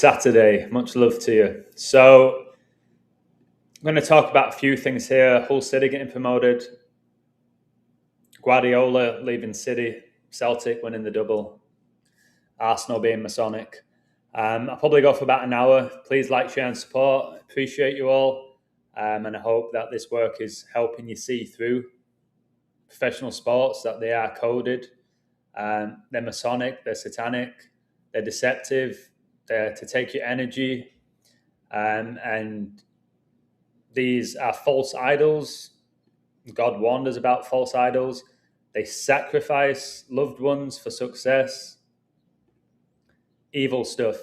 Saturday. Much love to you. So I'm going to talk about a few things here. Hull City getting promoted. Guardiola leaving City. Celtic winning the double. Arsenal being Masonic. I'll probably go for about an hour. Please like, share and support. Appreciate you all. And I hope that this work is helping you see through professional sports, that they are coded. They're Masonic, they're satanic, they're deceptive, they're to take your energy. And these are false idols. God warned us about false idols. They sacrifice loved ones for success. Evil stuff.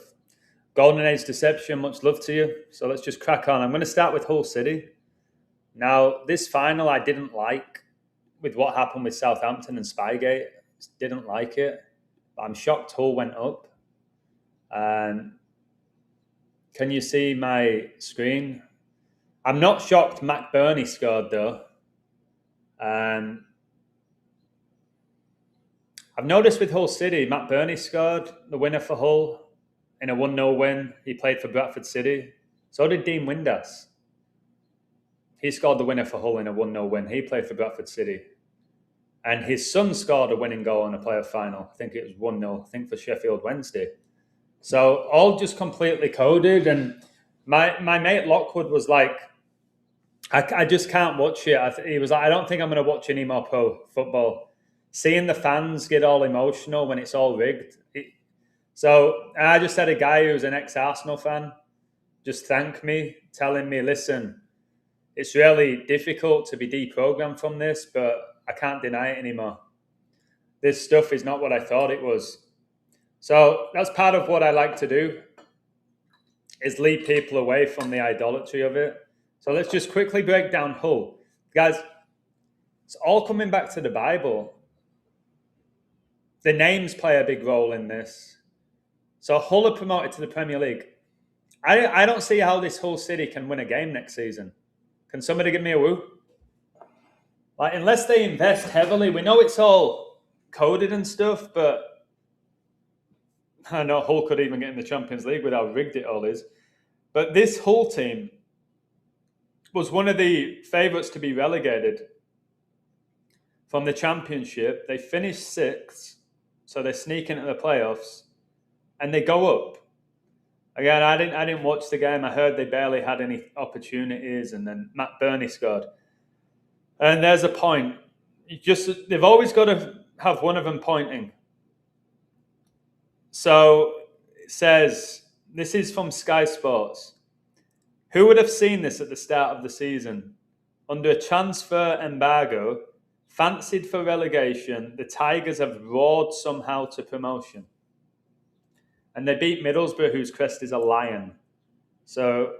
Golden Age deception, much love to you. So let's just crack on. I'm going to start with Hull City. Now, this final I didn't like with what happened with Southampton and Spygate. Didn't like it. But I'm shocked Hull went up. Can you see my screen? I'm not shocked McBurney scored, though. I've noticed with Hull City, McBurney scored the winner for Hull in a 1-0 win. He played for Bradford City. So did Dean Windass. He scored the winner for Hull in a 1-0 win. He played for Bradford City. And his son scored a winning goal in a playoff final. I think it was 1-0, I think for Sheffield Wednesday. So all just completely coded. And my mate Lockwood was like, I just can't watch it. He was like, I don't think I'm going to watch any more pro football. Seeing the fans get all emotional when it's all rigged. So I just had a guy who's an ex-Arsenal fan just thank me, telling me, listen, it's really difficult to be deprogrammed from this, but I can't deny it anymore. This stuff is not what I thought it was. So that's part of what I like to do, is lead people away from the idolatry of it. So let's just quickly break down Hull. Guys, it's all coming back to the Bible. The names play a big role in this. So Hull are promoted to the Premier League. I don't see how this Hull City can win a game next season. Can somebody give me a woo? Like, unless they invest heavily, we know it's all coded and stuff, but I know Hull could even get in the Champions League with how rigged it all is. But this Hull team was one of the favourites to be relegated from the Championship. They finished 6th, so they sneak into the playoffs, and they go up. Again, I didn't watch the game. I heard they barely had any opportunities, and then Matt Burney scored. And there's a point. They've always got to have one of them pointing. So it says, this is from Sky Sports. Who would have seen this at the start of the season? Under a transfer embargo, fancied for relegation, the Tigers have roared somehow to promotion. And they beat Middlesbrough, whose crest is a lion. So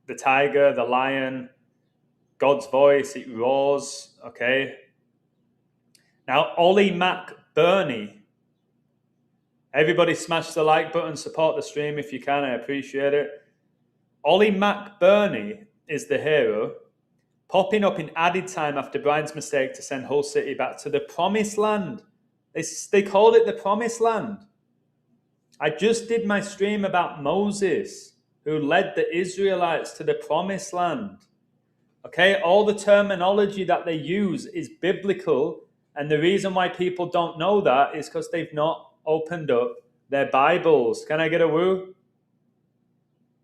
the tiger, the lion, God's voice, it roars, okay? Now, Ollie McBurney. Everybody smash the like button, support the stream if you can, I appreciate it. Ollie McBurney is the hero, popping up in added time after Brian's mistake to send Hull City back to the Promised Land. They called it the Promised Land. I just did my stream about Moses, who led the Israelites to the Promised Land. Okay, all the terminology that they use is biblical, and the reason why people don't know that is because they've not opened up their Bibles. Can I get a woo?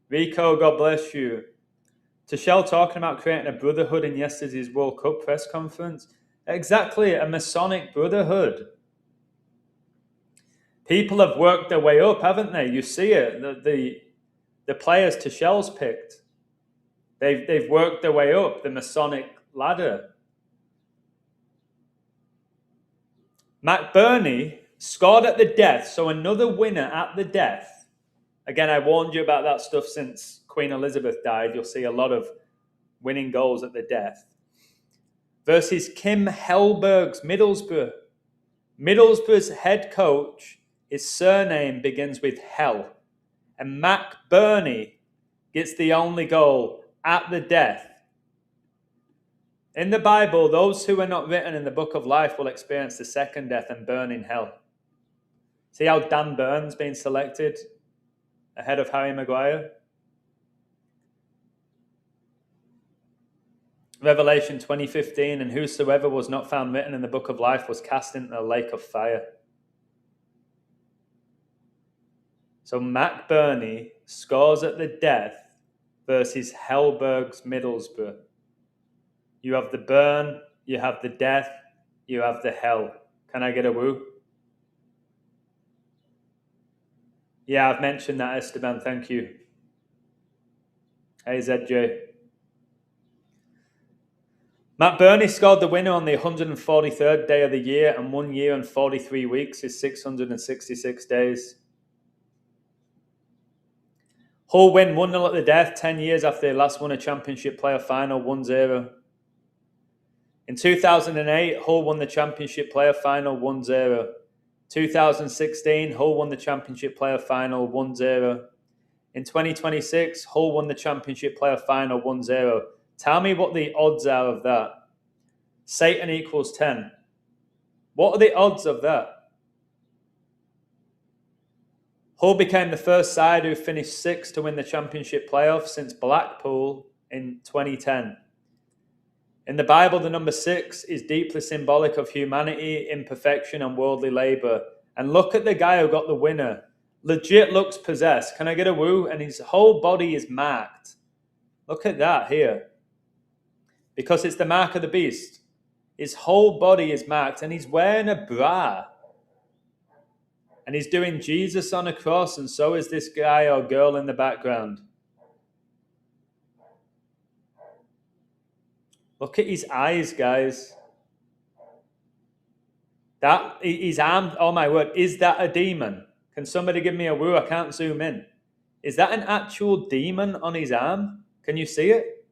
Rico, God bless you. Tuchel talking about creating a brotherhood in yesterday's World Cup press conference. Exactly, a Masonic brotherhood. People have worked their way up, haven't they? You see it. The players Tuchel's picked, they've worked their way up the Masonic ladder. McBurney scored at the death, so another winner at the death. Again, I warned you about that stuff since Queen Elizabeth died. You'll see a lot of winning goals at the death. Versus Kim Hellberg's Middlesbrough. Middlesbrough's head coach, his surname begins with Hell. And McBurney gets the only goal at the death. In the Bible, those who are not written in the book of life will experience the second death and burn in hell. See how Dan Burn's been selected? ahead of Harry Maguire. Revelation 20:15, and whosoever was not found written in the book of life was cast into the lake of fire. So Mac Burney scores at the death versus Hellberg's Middlesbrough. You have the burn, you have the death, you have the hell. Can I get a woo? Yeah, I've mentioned that, Esteban. Thank you. Hey, ZJ. Matt Burney scored the winner on the 143rd day of the year, and 1 year and 43 weeks is 666 days. Hull win 1-0 at the death, 10 years after they last won a championship playoff final, 1-0. In 2008, Hull won the championship playoff final, 1-0. 2016, Hull won the championship playoff final, 1-0. In 2026, Hull won the championship playoff final, 1-0. Tell me what the odds are of that. Satan equals 10. What are the odds of that? Hull became the first side who finished sixth to win the championship playoff since Blackpool in 2010. In the Bible, the number 6 is deeply symbolic of humanity, imperfection, and worldly labor. And look at the guy who got the winner. Legit looks possessed. Can I get a woo? And his whole body is marked. Look at that here. Because it's the mark of the beast. His whole body is marked, and he's wearing a bra. And he's doing Jesus on a cross, and so is this guy or girl in the background. Look at his eyes, guys. That his arm, oh my word, is that a demon? Can somebody give me a woo? I can't zoom in. Is that an actual demon on his arm? Can you see it?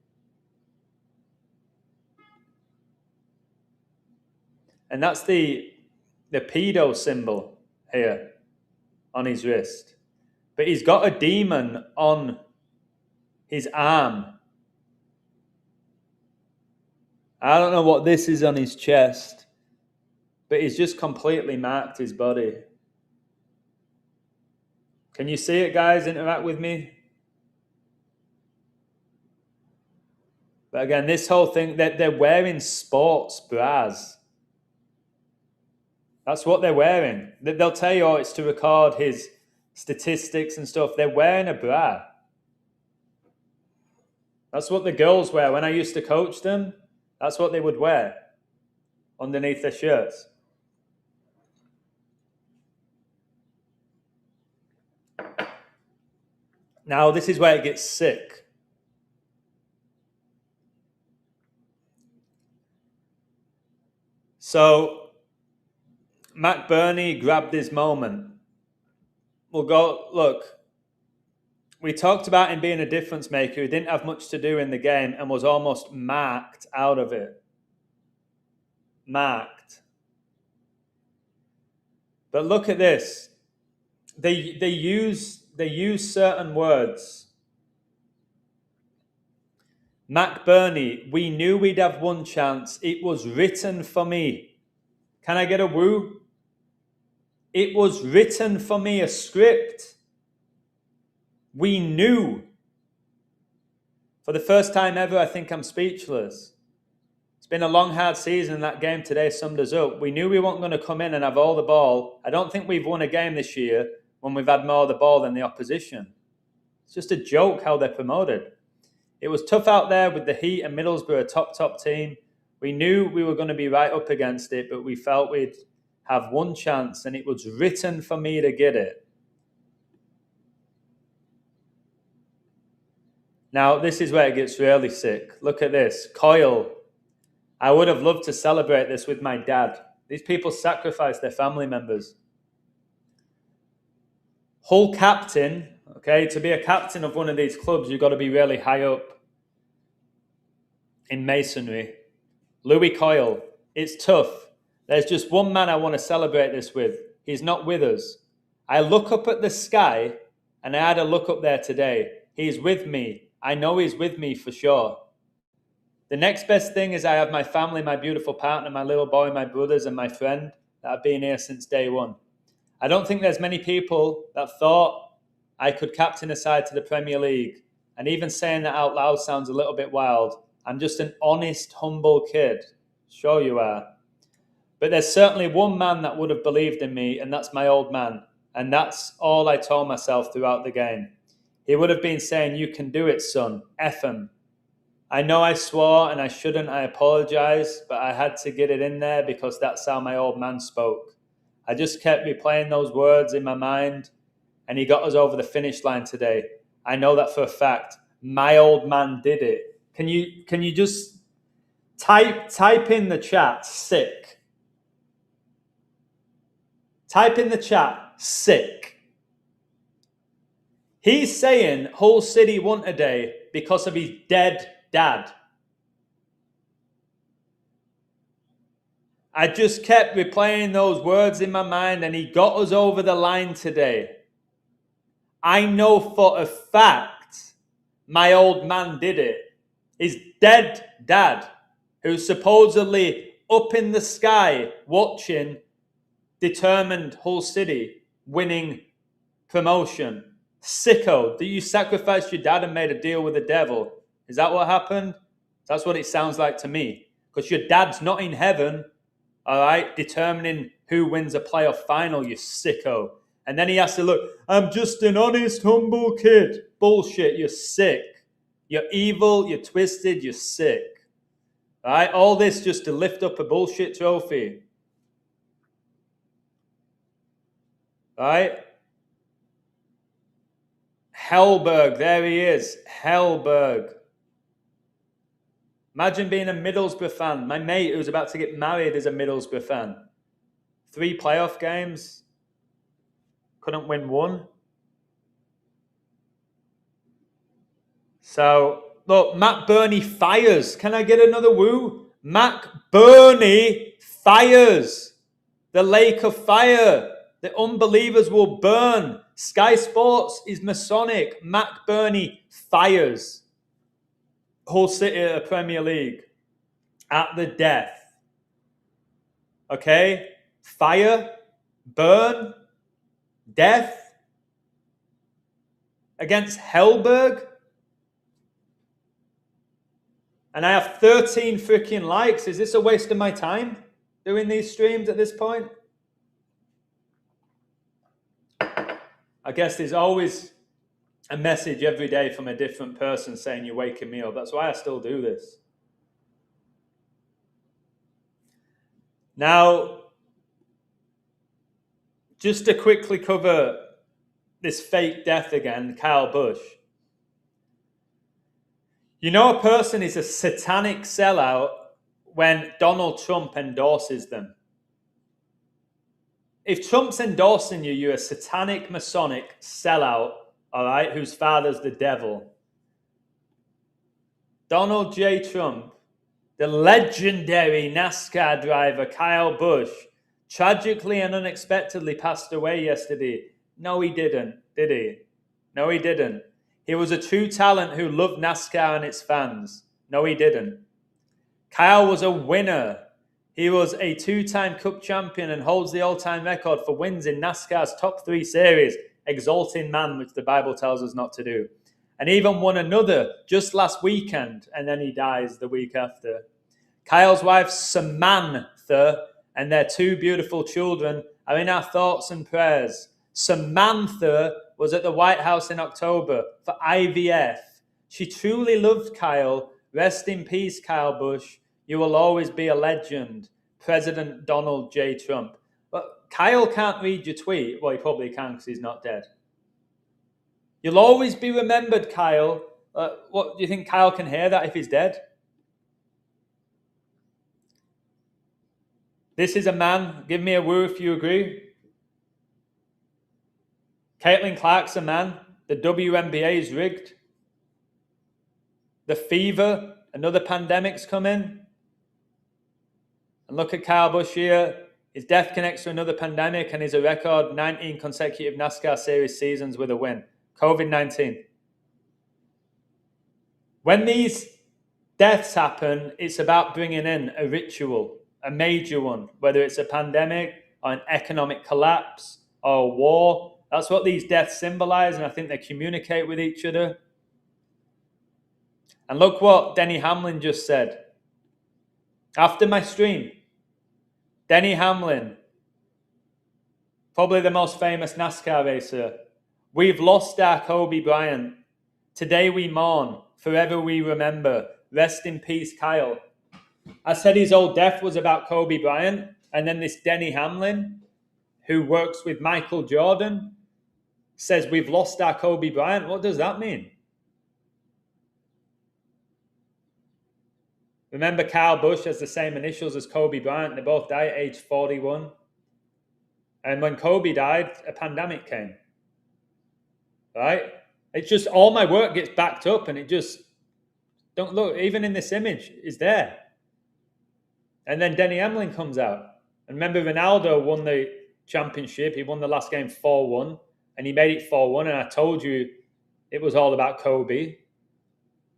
And that's the pedo symbol here on his wrist. But he's got a demon on his arm. I don't know what this is on his chest, but he's just completely marked his body. Can you see it, guys? Interact with me. But again, this whole thing, they're wearing sports bras. That's what they're wearing. They'll tell you, oh, it's to record his statistics and stuff. They're wearing a bra. That's what the girls wear. When I used to coach them, that's what they would wear underneath their shirts. Now, this is where it gets sick. So, Matt Burney grabbed his moment. We'll go, look, we talked about him being a difference maker who didn't have much to do in the game and was almost marked out of it. Marked. But look at this. They use certain words. Mac Burney, we knew we'd have one chance. It was written for me. Can I get a woo? It was written for me, a script. We knew. For the first time ever, I think I'm speechless. It's been a long, hard season, and that game today summed us up. We knew we weren't going to come in and have all the ball. I don't think we've won a game this year when we've had more of the ball than the opposition. It's just a joke how they're promoted. It was tough out there with the Heat and Middlesbrough, a top team. We knew we were going to be right up against it, but we felt we'd have one chance, and it was written for me to get it. Now, this is where it gets really sick. Look at this. Coyle. I would have loved to celebrate this with my dad. These people sacrificed their family members. Hull captain, okay, to be a captain of one of these clubs, you've got to be really high up in masonry. Louis Coyle. It's tough. There's just one man I want to celebrate this with. He's not with us. I look up at the sky, and I had a look up there today. He's with me. I know he's with me for sure. The next best thing is I have my family, my beautiful partner, my little boy, my brothers, and my friend that have been here since day one. I don't think there's many people that thought I could captain a side to the Premier League. And even saying that out loud sounds a little bit wild. I'm just an honest, humble kid. Sure you are. But there's certainly one man that would have believed in me, and that's my old man. And that's all I told myself throughout the game. He would have been saying, you can do it, son. F him. I know I swore and I shouldn't. I apologize, but I had to get it in there because that's how my old man spoke. I just kept replaying those words in my mind, and he got us over the finish line today. I know that for a fact. My old man did it. Can you just type in the chat, sick? Type in the chat, sick. He's saying Hull City won today because of his dead dad. I just kept replaying those words in my mind, and he got us over the line today. I know for a fact my old man did it. His dead dad, who's supposedly up in the sky watching, determined Hull City winning promotion. Sicko, do you sacrifice your dad and made a deal with the devil? Is that what happened? That's what it sounds like to me. Because your dad's not in heaven, all right, determining who wins a playoff final, you sicko. And then he has to look, I'm just an honest, humble kid. Bullshit, you're sick. You're evil, you're twisted, you're sick. All right, all this just to lift up a bullshit trophy. All right? Hellberg, there he is. Hellberg. Imagine being a Middlesbrough fan. My mate who's about to get married is a Middlesbrough fan. 3 playoff games. Couldn't win one. So, look, Matt Burney fires. Can I get another woo? Matt Burney fires. The lake of fire. The unbelievers will burn. Sky Sports is Masonic. Matt Burney fires. Hull City at the Premier League. At the death. Okay? Fire. Burn. Death. Against Hellberg. And I have 13 freaking likes. Is this a waste of my time doing these streams at this point? I guess there's always a message every day from a different person saying you're waking me up. That's why I still do this. Now, just to quickly cover this fake death again, Kyle Busch. You know a person is a satanic sellout when Donald Trump endorses them. If Trump's endorsing you, you're a satanic Masonic sellout, all right, whose father's the devil. Donald J. Trump, the legendary NASCAR driver Kyle Busch, tragically and unexpectedly passed away yesterday. No, he didn't, did he? No, he didn't. He was a true talent who loved NASCAR and its fans. No, he didn't. Kyle was a winner. He was a 2-time Cup champion and holds the all-time record for wins in NASCAR's top 3 series, exalting man, which the Bible tells us not to do. And even won another just last weekend, and then he dies the week after. Kyle's wife, Samantha, and their 2 beautiful children are in our thoughts and prayers. Samantha was at the White House in October for IVF. She truly loved Kyle. Rest in peace, Kyle Busch. You will always be a legend. President Donald J. Trump. But Kyle can't read your tweet. Well, he probably can because he's not dead. You'll always be remembered, Kyle. What do you think Kyle can hear that if he's dead? This is a man. Give me a woo if you agree. Caitlin Clark's a man. The WNBA is rigged. The fever, another pandemic's coming. And look at Kyle Busch here. His death connects to another pandemic and is a record 19 consecutive NASCAR Series seasons with a win. COVID-19. When these deaths happen, it's about bringing in a ritual, a major one, whether it's a pandemic or an economic collapse or a war That's what these deaths symbolize, and I think they communicate with each other. And look what Denny Hamlin just said. After my stream, Denny Hamlin, probably the most famous NASCAR racer, we've lost our Kobe Bryant. Today we mourn, forever we remember. Rest in peace, Kyle. I said his old death was about Kobe Bryant, and then this Denny Hamlin, who works with Michael Jordan, says we've lost our Kobe Bryant. What does that mean? Remember, Kyle Busch has the same initials as Kobe Bryant. They both died at age 41. And when Kobe died, a pandemic came. Right? It's just all my work gets backed up, and it just, don't look, even in this image, is there. And then Denny Hamlin comes out. And remember, Ronaldo won the championship. He won the last game 4-1, and he made it 4-1. And I told you it was all about Kobe,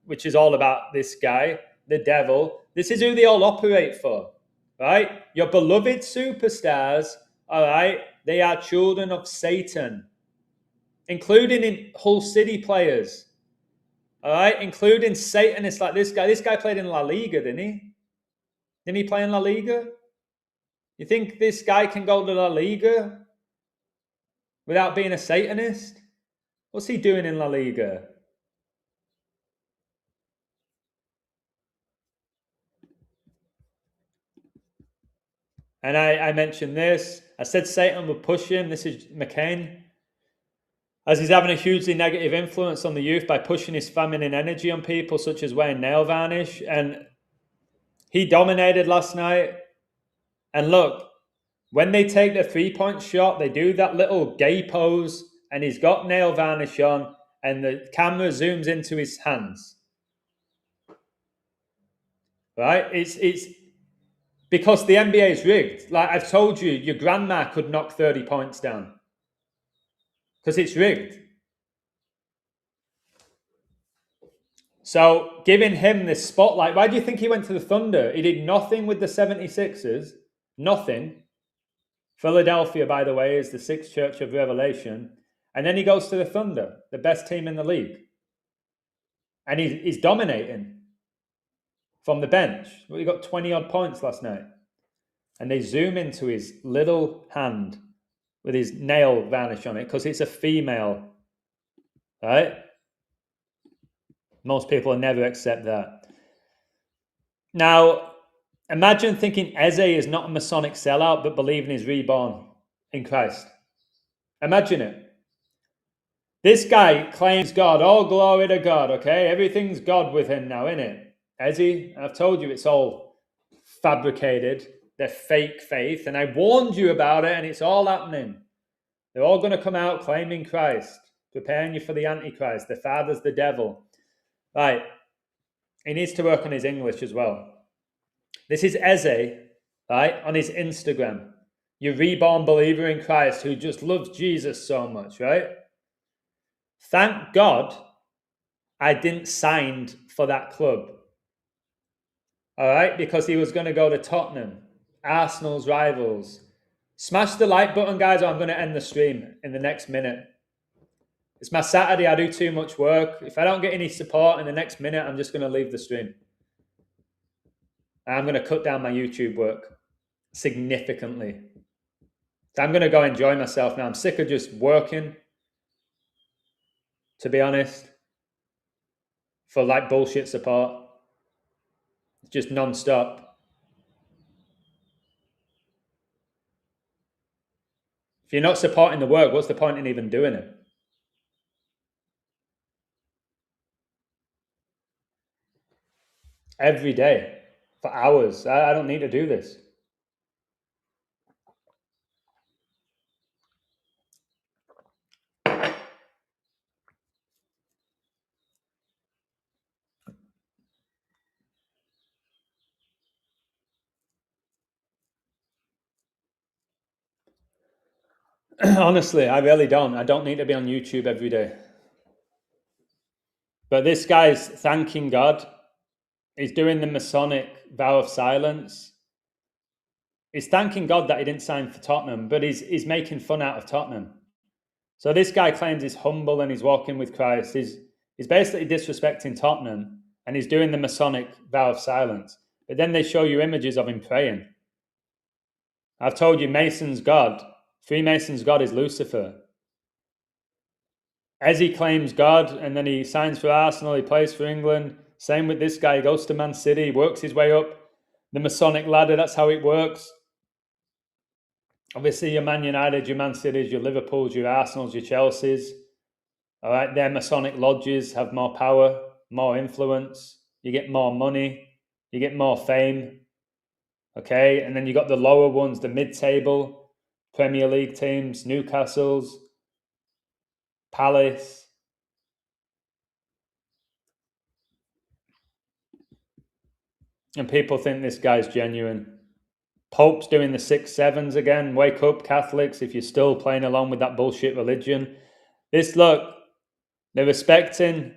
which is all about this guy, the devil. This is who they all operate for, right? Your beloved superstars, all right, they are children of Satan, including in Hull City players, all right, including Satanists like this guy. This guy played in La Liga, didn't he? Didn't he play in La Liga? You think this guy can go to La Liga without being a Satanist? What's he doing in La Liga? And I mentioned this. I said Satan would push him. This is McCain. As he's having a hugely negative influence on the youth by pushing his feminine energy on people, such as wearing nail varnish. And he dominated last night. And look, when they take the three-point shot, they do that little gay pose, and he's got nail varnish on, and the camera zooms into his hands. Right? It's because the NBA is rigged. Like I've told you, your grandma could knock 30 points down because it's rigged. So giving him this spotlight, why do you think he went to the Thunder? He did nothing with the 76ers, nothing. Philadelphia, by the way, is the sixth church of Revelation. And then he goes to the Thunder, the best team in the league. And he's dominating from the bench. Well, he got 20-odd points last night. And they zoom into his little hand with his nail varnish on it because it's a female, right? Most people will never accept that. Now, imagine thinking Eze is not a Masonic sellout but believing he's reborn in Christ. Imagine it. This guy claims God. Oh, glory to God, okay? Everything's God with him now, innit? Eze, I've told you it's all fabricated. They're fake faith. And I warned you about it, and it's all happening. They're all going to come out claiming Christ, preparing you for the Antichrist. The father's the devil. Right. He needs to work on his English as well. This is Eze, right, on his Instagram. Your reborn believer in Christ who just loves Jesus so much, right? Thank God I didn't sign for that club. All right, because he was going to go to Tottenham, Arsenal's rivals. Smash the like button, guys, or I'm going to end the stream in the next minute. It's my Saturday. I do too much work. If I don't get any support in the next minute, I'm just going to leave the stream. I'm going to cut down my YouTube work significantly. So I'm going to go enjoy myself now. I'm sick of just working, to be honest, for like bullshit support. It's just non-stop. If you're not supporting the work, what's the point in even doing it? Every day, for hours. I don't need to do this. Honestly, I really don't. I don't need to be on YouTube every day. But this guy's thanking God. He's doing the Masonic vow of silence. He's thanking God that he didn't sign for Tottenham, but he's making fun out of Tottenham. So this guy claims he's humble and he's walking with Christ. He's basically disrespecting Tottenham and he's doing the Masonic vow of silence. But then they show you images of him praying. I've told you Mason's God, Freemason's God is Lucifer. Eze claims God and then he signs for Arsenal, he plays for England. Same with this guy, he goes to Man City, works his way up the Masonic ladder, that's how it works. Obviously, your Man United, your Man Cities, your Liverpools, your Arsenals, your Chelseas. All right, their Masonic lodges have more power, more influence. You get more money, you get more fame. Okay, and then you got the lower ones, the mid-table, Premier League teams, Newcastle's, Palace. And people think this guy's genuine. Pope's doing the 6-7s again. Wake up, Catholics, if you're still playing along with that bullshit religion. Look, they're respecting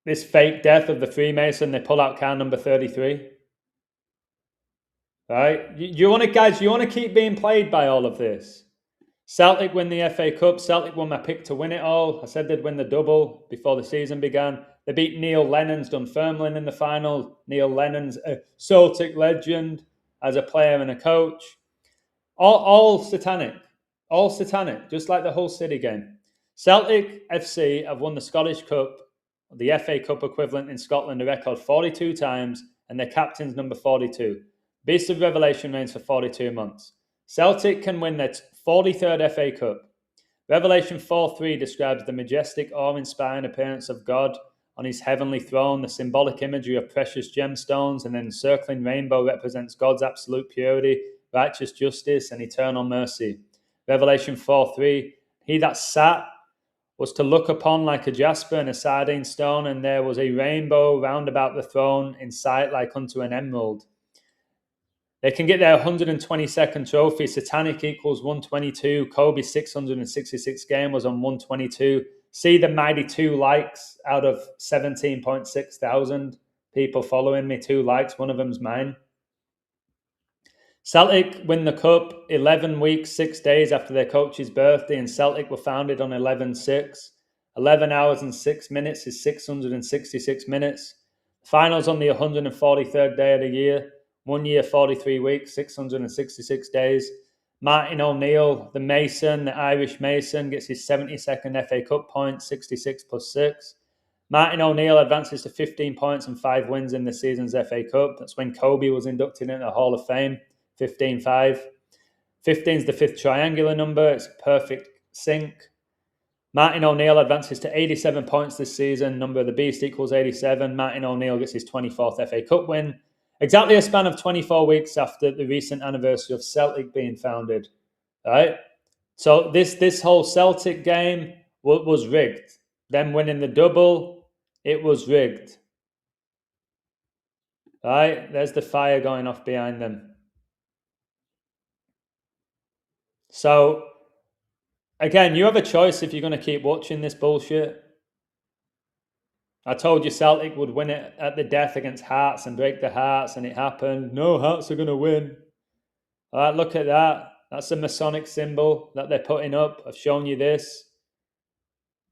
this fake death of the Freemason. They pull out car number 33. Right? You want to, guys, you want to keep being played by all of this. Celtic win the FA Cup. Celtic won my pick to win it all. I said they'd win the double before the season began. They beat Neil Lennon's Dunfermline in the final. Neil Lennon's a Celtic legend as a player and a coach. All satanic. All satanic, just like the Hull City game. Celtic FC have won the Scottish Cup, the FA Cup equivalent in Scotland, a record 42 times, and their captain's number 42. Beast of Revelation reigns for 42 months. Celtic can win their 43rd FA Cup. Revelation 4:3 describes the majestic, awe-inspiring appearance of God on his heavenly throne. The symbolic imagery of precious gemstones and an encircling rainbow represents God's absolute purity, righteous justice, and eternal mercy. Revelation 4:3, he that sat was to look upon like a jasper and a sardine stone, and there was a rainbow round about the throne, in sight like unto an emerald. They can get their 122nd trophy. Satanic equals 122. Kobe's 666 game was on 122. See the mighty 2 likes out of 17.6 thousand people following me. 2 likes. One of them's mine. Celtic win the cup 11 weeks, 6 days after their coach's birthday, and Celtic were founded on 11/6. 11 hours and 6 minutes is 666 minutes. Finals on the 143rd day of the year. 1 year, 43 weeks, 666 days. Martin O'Neill, the Mason, the Irish Mason, gets his 72nd FA Cup point, 66 plus 6. Martin O'Neill advances to 15 points and 5 wins in the season's FA Cup. That's when Kobe was inducted into the Hall of Fame, 15-5. 15 is the 5th triangular number. It's a perfect sync. Martin O'Neill advances to 87 points this season. Number of the beast equals 87. Martin O'Neill gets his 24th FA Cup win. Exactly a span of 24 weeks after the recent anniversary of Celtic being founded. Right? So this whole Celtic game was rigged. Them winning the double, it was rigged. Right? There's the fire going off behind them. So, again, you have a choice if you're going to keep watching this bullshit. I told you Celtic would win it at the death against Hearts and break the Hearts, and it happened. No, Hearts are going to win. All right, look at that. That's a Masonic symbol that they're putting up. I've shown you this.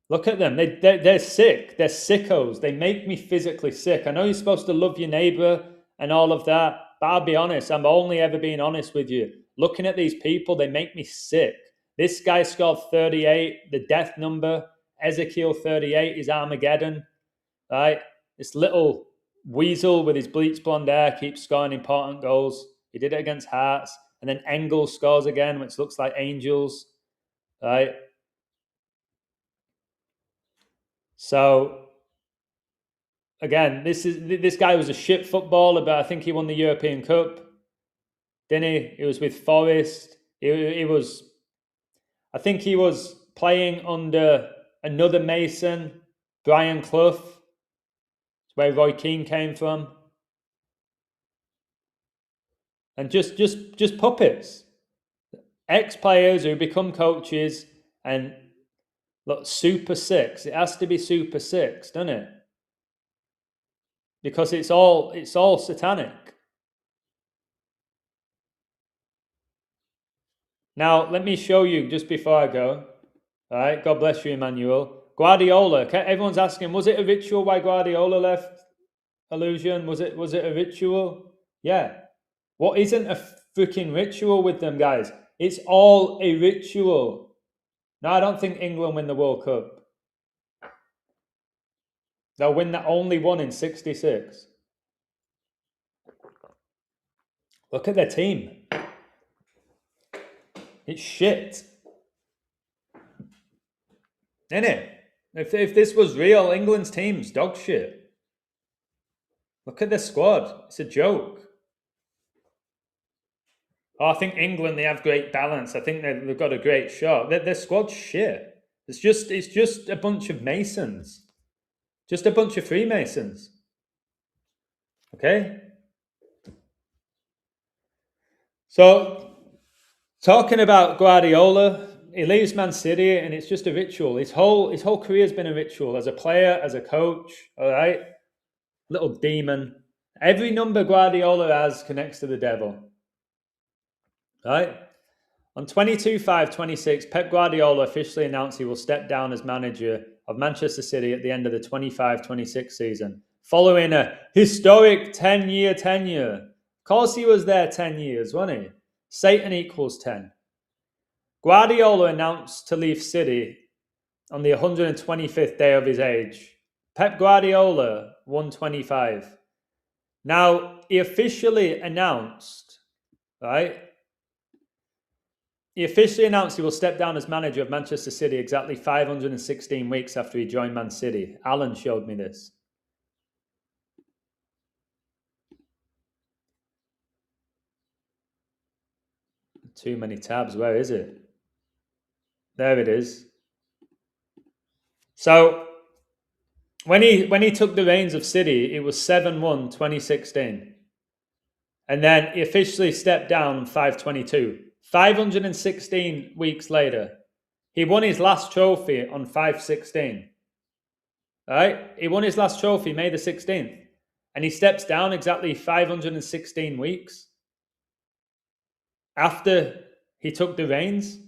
Look at them. They're sick. They're sickos. They make me physically sick. I know you're supposed to love your neighbor and all of that, but I'll be honest. I'm only ever being honest with you. Looking at these people, they make me sick. This guy scored 38. The death number, Ezekiel 38, is Armageddon. Right? This little weasel with his bleach blonde hair keeps scoring important goals. He did it against Hearts. And then Engels scores again, which looks like angels. Right? So, again, this guy was a shit footballer, but I think he won the European Cup. Didn't he? He was with Forest. I think he was playing under another Mason, Brian Clough. Where Roy Keane came from. And just puppets. Ex-players who become coaches and look, Super 6. It has to be Super 6, doesn't it? Because it's all satanic. Now, let me show you just before I go. All right, God bless you, Emmanuel. Guardiola. Okay, everyone's asking, was it a ritual why Guardiola left Illusion? Was it a ritual? Yeah. What isn't a freaking ritual with them, guys? It's all a ritual. No, I don't think England win the World Cup. They'll win that only one in 66. Look at their team. It's shit. Isn't it? If this was real, England's team's dog shit. Look at their squad. It's a joke. Oh, I think England, they have great balance. I think they've got a great shot. Their squad's shit. It's just a bunch of Masons. Just a bunch of Freemasons. Okay? So, talking about Guardiola, he leaves Man City and it's just a ritual. His whole career's been a ritual as a player, as a coach, all right? Little demon. Every number Guardiola has connects to the devil. Right? On 22/5/26, Pep Guardiola officially announced he will step down as manager of Manchester City at the end of the 25/26 season, following a historic 10-year tenure. Of course he was there 10 years, wasn't he? Satan equals 10. Guardiola announced to leave City on the 125th day of his age. Pep Guardiola, 125. Now, he officially announced, right? He officially announced he will step down as manager of Manchester City exactly 516 weeks after he joined Man City. Alan showed me this. Too many tabs. Where is it? There it is. So, when he took the reins of City, it was 7-1 2016. And then he officially stepped down on 5/22. 516 weeks later, he won his last trophy on 5/16. Right? He won his last trophy May the 16th. And he steps down exactly 516 weeks after he took the reins.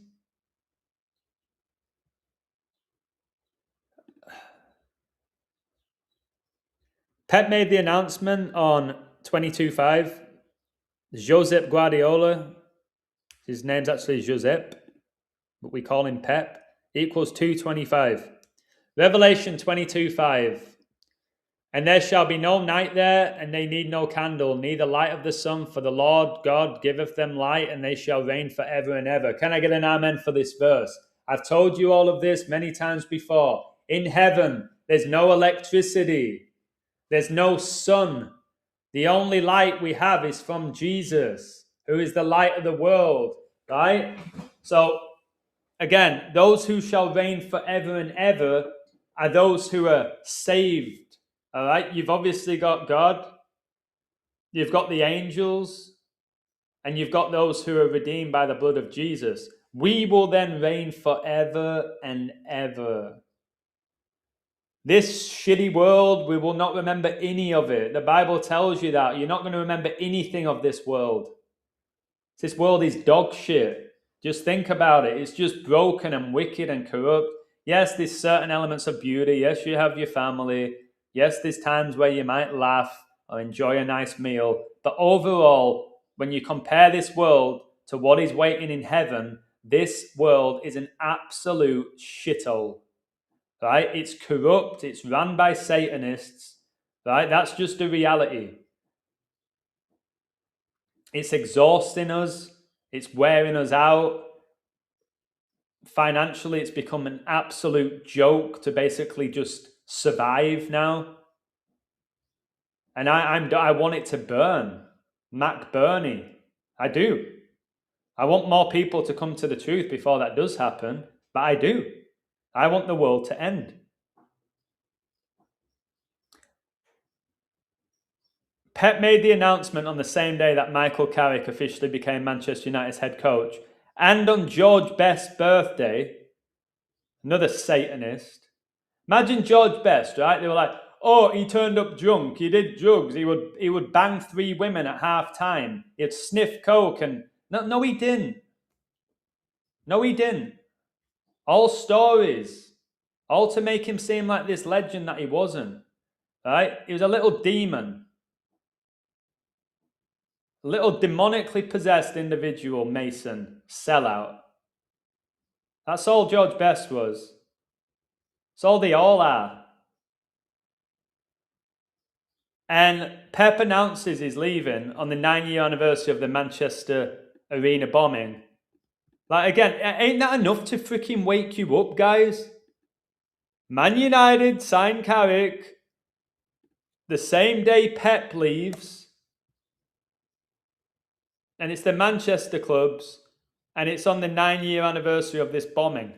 Pep made the announcement on 22/5. Josep Guardiola, his name's actually Josep, but we call him Pep, equals 225. Revelation 22:5. And there shall be no night there, and they need no candle, neither light of the sun, for the Lord God giveth them light, and they shall reign forever and ever. Can I get an amen for this verse? I've told you all of this many times before. In heaven, there's no electricity. There's no sun. The only light we have is from Jesus, who is the light of the world, right? So, again, those who shall reign forever and ever are those who are saved, all right? You've obviously got God, you've got the angels, and you've got those who are redeemed by the blood of Jesus. We will then reign forever and ever. This shitty world, we will not remember any of it. The Bible tells you that. You're not going to remember anything of this world. This world is dog shit. Just think about it. It's just broken and wicked and corrupt. Yes, there's certain elements of beauty. Yes, you have your family. Yes, there's times where you might laugh or enjoy a nice meal. But overall, when you compare this world to what is waiting in heaven, this world is an absolute shithole. Right? It's corrupt. It's run by Satanists. Right? That's just the reality. It's exhausting us. It's wearing us out. Financially, it's become an absolute joke to basically just survive now. And I want it to burn. Mac Burney. I do. I want more people to come to the truth before that does happen. But I do. I want the world to end. Pep made the announcement on the same day that Michael Carrick officially became Manchester United's head coach. And on George Best's birthday, another Satanist. Imagine George Best, right? They were like, oh, he turned up drunk. He did drugs. He would bang 3 women at half time. He'd sniff coke and... No, he didn't. No, he didn't. All stories, all to make him seem like this legend that he wasn't. Right? He was a little demon, a little demonically possessed individual, Mason, sellout. That's all George Best was. That's all they all are. And Pep announces he's leaving on the 9-year anniversary of the Manchester Arena bombing. Like, again, ain't that enough to freaking wake you up, guys? Man United sign Carrick the same day Pep leaves, and it's the Manchester clubs, and it's on the 9-year anniversary of this bombing.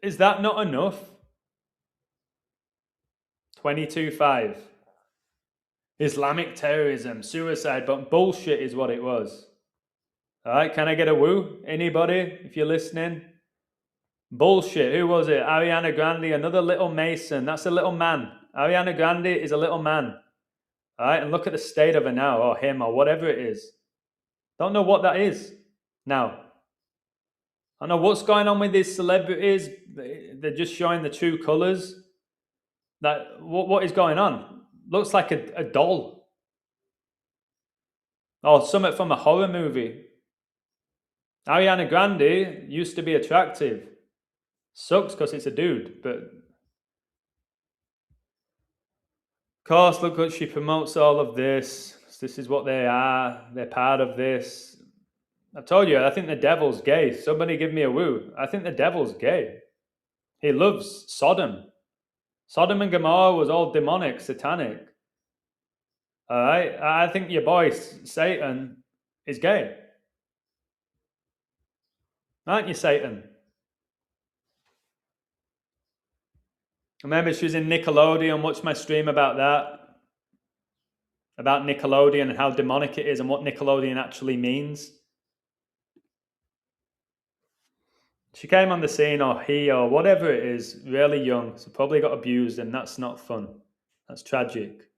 Is that not enough? 22-5. Islamic terrorism, suicide, but bullshit is what it was. All right, can I get a woo? Anybody, if you're listening? Bullshit. Who was it? Ariana Grande, another little Mason. That's a little man. Ariana Grande is a little man. All right, and look at the state of her now, or him, or whatever it is. Don't know what that is now. I don't know what's going on with these celebrities. They're just showing the true colours. What is going on? Looks like a doll. Oh, something from a horror movie. Ariana Grande used to be attractive. Sucks because it's a dude, but of course, look what she promotes all of this. This is what they are. They're part of this. I told you, I think the devil's gay. Somebody give me a woo. I think the devil's gay. He loves Sodom. Sodom and Gomorrah was all demonic, satanic. All right? I think your boy, Satan, is gay. Aren't you, Satan? Remember, she was in Nickelodeon. Watch my stream about that. About Nickelodeon and how demonic it is and what Nickelodeon actually means. She came on the scene, or he, or whatever it is, really young. So probably got abused, and that's not fun. That's tragic.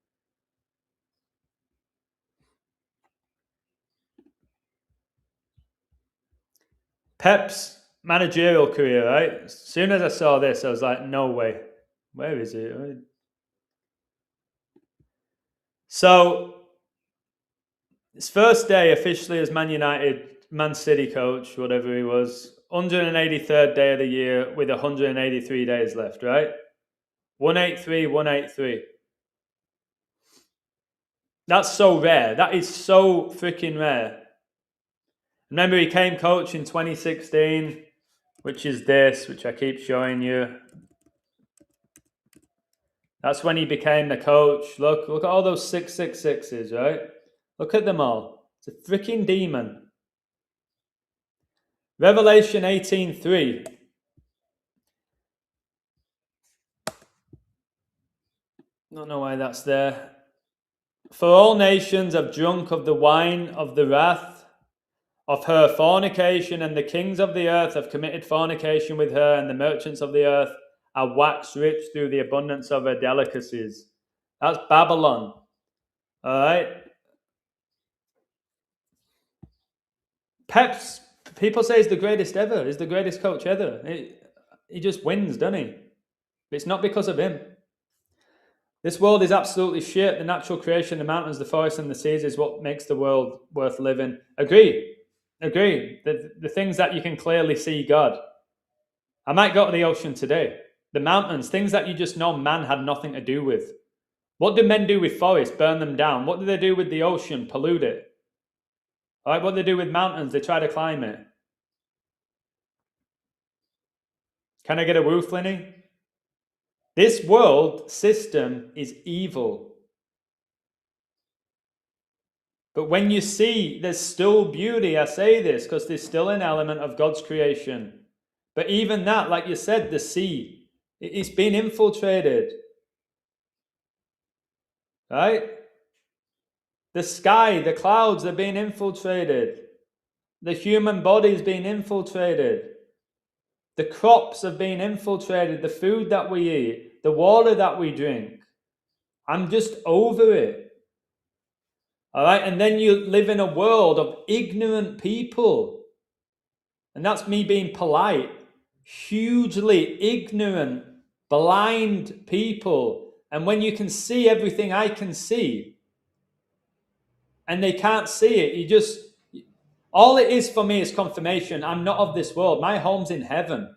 Pep's managerial career, right? As soon as I saw this, I was like, no way. Where is it? So, his first day officially as Man City coach, whatever he was, 183rd day of the year with 183 days left, right? 183, 183. That's so rare. That is so freaking rare. Remember, he came coach in 2016, which is this, which I keep showing you. That's when he became the coach. Look at all those 666s, right? Look at them all. It's a freaking demon. Revelation 18:3. Don't know why that's there. For all nations have drunk of the wine of the wrath of her fornication, and the kings of the earth have committed fornication with her, and the merchants of the earth are waxed rich through the abundance of her delicacies. That's Babylon. All right. Pep's, people say he's the greatest ever. He's the greatest coach ever. He just wins, doesn't he? It's not because of him. This world is absolutely shit. The natural creation, the mountains, the forests, and the seas is what makes the world worth living. Agree. The things that you can clearly see God. I might go to the ocean today. The mountains, things that you just know man had nothing to do with. What do men do with forests? Burn them down. What do they do with the ocean? Pollute it. All right, what do they do with mountains? They try to climb it. Can I get a woo, Flinny? This world system is evil. But when you see, there's still beauty. I say this because there's still an element of God's creation. But even that, like you said, the sea, it's been infiltrated. Right? The sky, the clouds are being infiltrated. The human body is being infiltrated. The crops have been infiltrated. The food that we eat, the water that we drink. I'm just over it. All right? And then you live in a world of ignorant people. And that's me being polite. hugely ignorant, blind people. And when you can see everything I can see, and they can't see it, all it is for me is confirmation. I'm not of this world. My home's in heaven.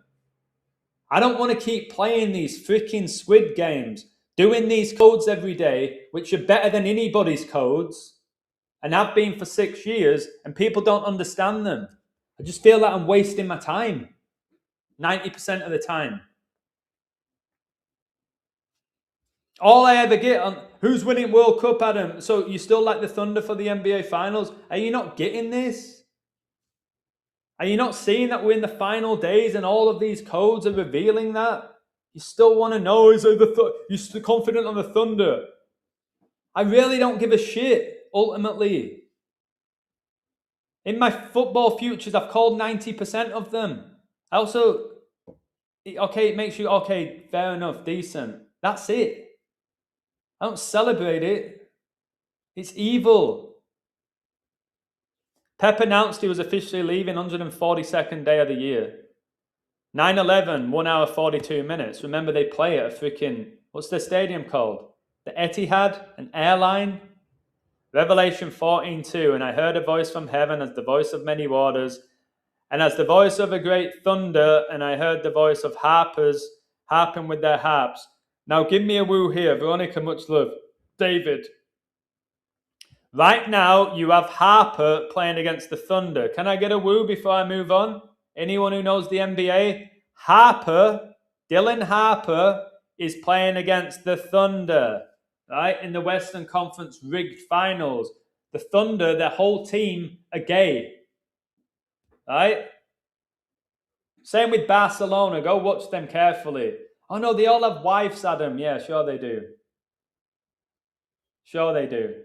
I don't want to keep playing these freaking squid games, doing these codes every day, which are better than anybody's codes, and have been for 6 years, and people don't understand them. I just feel like I'm wasting my time 90% of the time. All I ever get on who's winning World Cup, Adam. So you still like the Thunder for the NBA Finals? Are you not getting this? Are you not seeing that we're in the final days and all of these codes are revealing that? You still want to know, you're still confident on the Thunder? I really don't give a shit, ultimately. In my football futures, I've called 90% of them. I also, okay, it makes you, okay, fair enough, decent. That's it. I don't celebrate it. It's evil. Pep announced he was officially leaving 142nd day of the year. 9/11, 1 hour 42 minutes. Remember, they play at a freaking, what's the stadium called? The Etihad, an airline. Revelation 14:2. And I heard a voice from heaven as the voice of many waters, and as the voice of a great thunder, and I heard the voice of harpers harping with their harps. Now give me a woo here. Veronica, much love. David. Right now, you have Harper playing against the Thunder. Can I get a woo before I move on? Anyone who knows the NBA? Dylan Harper, is playing against the Thunder, right? In the Western Conference rigged finals. The Thunder, their whole team are gay, right? Same with Barcelona. Go watch them carefully. Oh no, they all have wives, Adam. Yeah, sure they do. Sure they do.